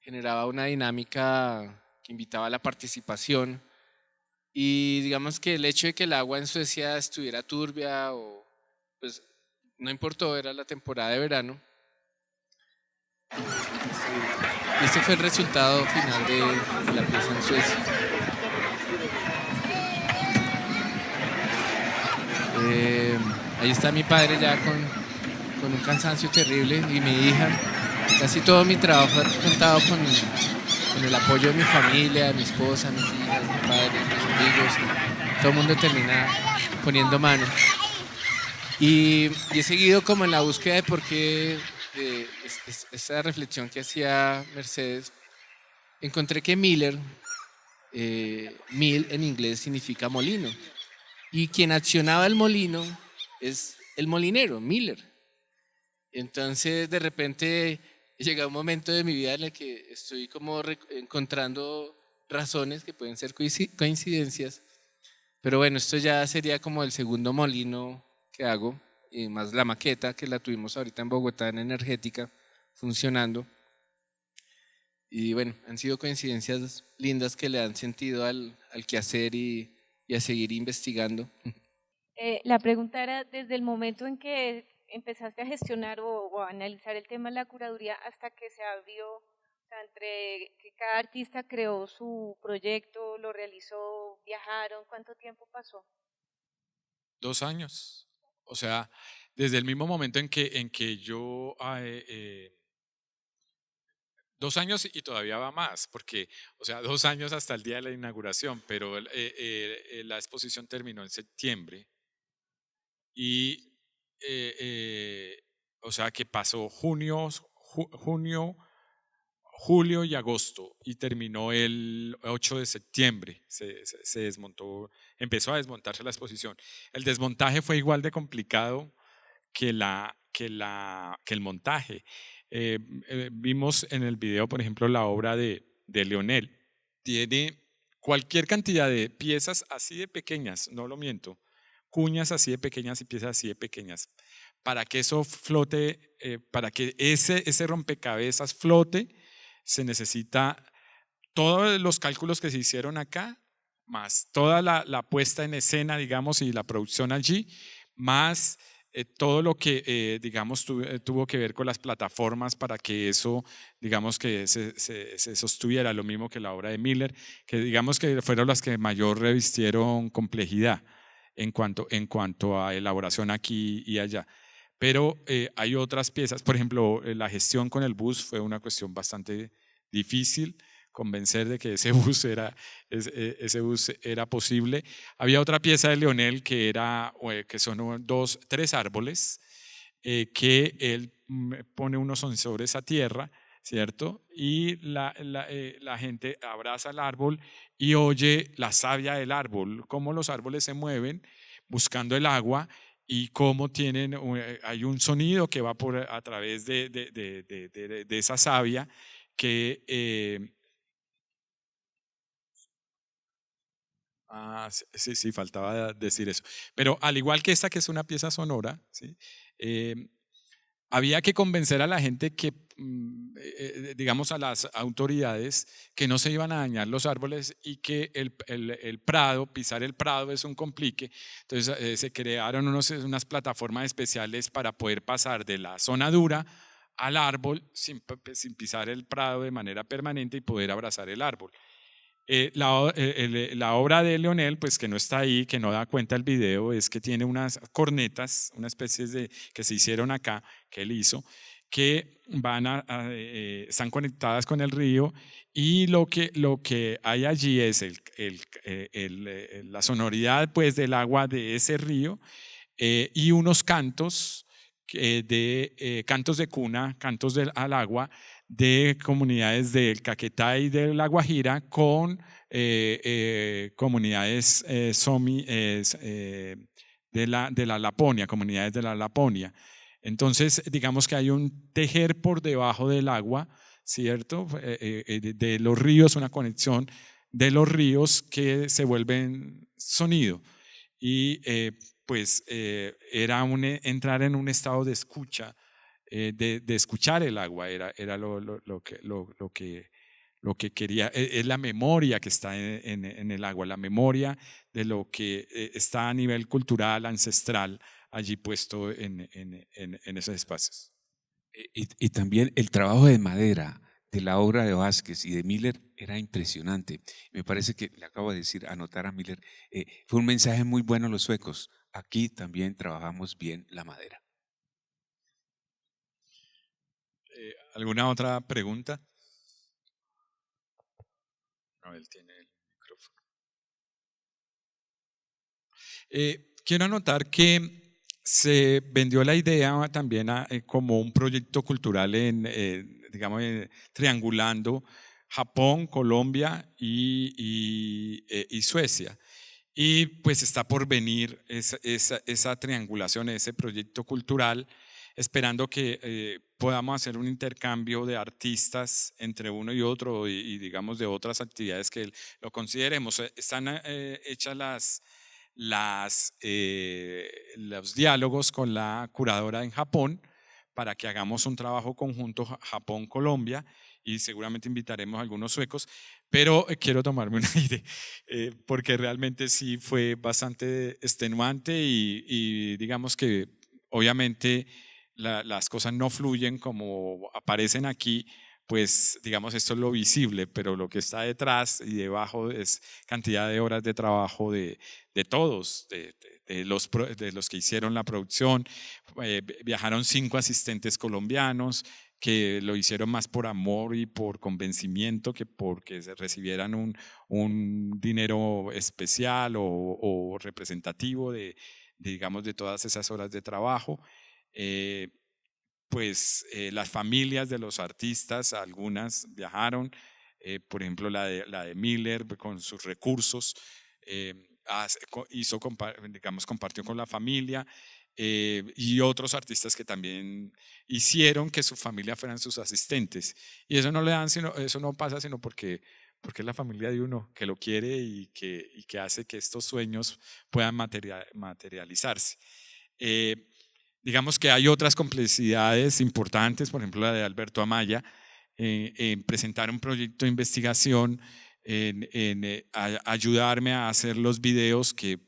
generaba una dinámica que invitaba a la participación y digamos que el hecho de que el agua en Suecia estuviera turbia o pues no importó, era la temporada de verano. Este fue el resultado final de la pieza en Suecia. Ahí está mi padre ya con un cansancio terrible y mi hija. Casi todo mi trabajo ha contado con el apoyo de mi familia, de mi esposa, mis hijas, mi padre, mis amigos. Todo el mundo termina poniendo mano. Y he seguido como en la búsqueda de por qué, esa reflexión que hacía Mercedes. Encontré que Miller, mill en inglés significa molino. Y quien accionaba el molino es el molinero, Miller. Entonces de repente llega un momento de mi vida en el que estoy como encontrando razones que pueden ser coincidencias. Pero bueno, esto ya sería como el segundo molino que hago, y más la maqueta que la tuvimos ahorita en Bogotá en Energética funcionando. Y bueno, han sido coincidencias lindas que le dan sentido al quehacer y a seguir investigando. La pregunta era, desde el momento en que empezaste a gestionar o a analizar el tema de la curaduría hasta que se abrió, o sea, entre que cada artista creó su proyecto, lo realizó, viajaron, ¿cuánto tiempo pasó? 2 años. O sea, desde el mismo momento en que yo 2 años y todavía va más, porque, o sea, 2 años hasta el día de la inauguración, pero la exposición terminó en septiembre y, o sea, que pasó junio, julio y agosto y terminó el 8 de septiembre. Se desmontó, empezó a desmontarse la exposición. El desmontaje fue igual de complicado que el montaje. Vimos en el video, por ejemplo, la obra de Leonel. Tiene cualquier cantidad de piezas así de pequeñas, no lo miento, cuñas así de pequeñas y piezas así de pequeñas. Para que eso flote, para que ese rompecabezas flote, se necesita todos los cálculos que se hicieron acá, más toda la puesta en escena, digamos, y la producción allí, más todo lo que, digamos, tuvo que ver con las plataformas para que eso, digamos, que se sostuviera, lo mismo que la obra de Miller, que digamos que fueron las que mayor revistieron complejidad en cuanto a elaboración aquí y allá. Pero hay otras piezas, por ejemplo, la gestión con el bus fue una cuestión bastante difícil, convencer de que ese bus era posible. Había otra pieza de Leonel que son 3 árboles, que él pone unos sensores a tierra, ¿cierto? Y la gente abraza el árbol y oye la savia del árbol, cómo los árboles se mueven buscando el agua y cómo hay un sonido que va a través de esa savia que... sí, faltaba decir eso. Pero al igual que esta, que es una pieza sonora, ¿sí? Había que convencer a la gente que, digamos, a las autoridades, que no se iban a dañar los árboles y que el prado, pisar el prado es un complique. Entonces se crearon unas plataformas especiales para poder pasar de la zona dura al árbol sin pisar el prado de manera permanente y poder abrazar el árbol. La obra de Leonel, pues que no está ahí, que no da cuenta el video, es que tiene unas cornetas, una especie que se hicieron acá, que él hizo, que están conectadas con el río y lo que hay allí es la sonoridad pues, del agua de ese río y unos cantos cantos de cuna, cantos al agua de comunidades del Caquetá y de La Guajira con comunidades somi de la Laponia, comunidades de la Laponia. Entonces, digamos que hay un tejer por debajo del agua, ¿cierto? De los ríos, una conexión de los ríos que se vuelven sonido. Y pues era entrar en un estado de escucha, de escuchar el agua, era lo que quería, es la memoria que está en el agua, la memoria de lo que está a nivel cultural, ancestral, allí puesto en esos espacios. Y también el trabajo de madera de la obra de Vázquez y de Miller era impresionante. Me parece que, le acabo de decir, anotar a Miller, fue un mensaje muy bueno a los suecos. Aquí también trabajamos bien la madera. ¿Alguna otra pregunta? No, él tiene el micrófono. Quiero anotar que se vendió la idea también como un proyecto cultural digamos, triangulando Japón, Colombia y Suecia. Y pues está por venir esa triangulación, ese proyecto cultural, esperando que podamos hacer un intercambio de artistas entre uno y otro y digamos de otras actividades que lo consideremos. Están hechas los diálogos con la curadora en Japón para que hagamos un trabajo conjunto Japón-Colombia y seguramente invitaremos a algunos suecos, pero quiero tomarme un aire, porque realmente sí fue bastante extenuante y digamos que obviamente las cosas no fluyen como aparecen aquí, pues digamos esto es lo visible, pero lo que está detrás y debajo es cantidad de horas de trabajo de todos, de los que hicieron la producción. Viajaron 5 asistentes colombianos que lo hicieron más por amor y por convencimiento que porque recibieran un dinero especial o representativo digamos, de todas esas horas de trabajo. Pues las familias de los artistas, algunas viajaron, por ejemplo la de Miller con sus recursos, digamos, compartió con la familia, y otros artistas que también hicieron que su familia fueran sus asistentes. Y eso eso no pasa sino porque es la familia de uno que lo quiere y que hace que estos sueños puedan materializarse. Digamos que hay otras complejidades importantes, por ejemplo la de Alberto Amaya, en presentar un proyecto de investigación, en ayudarme a hacer los videos que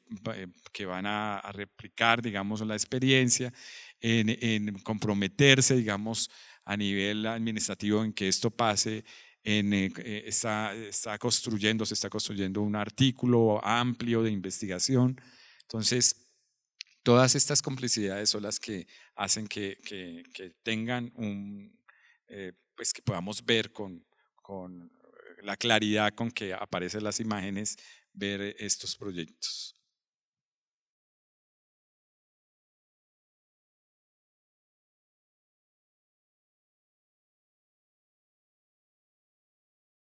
van a replicar, digamos, la experiencia, en comprometerse, digamos, a nivel administrativo en que esto pase. Se está construyendo un artículo amplio de investigación. Entonces, todas estas complicidades son las que hacen que tengan pues que podamos ver con la claridad con que aparecen las imágenes, ver estos proyectos.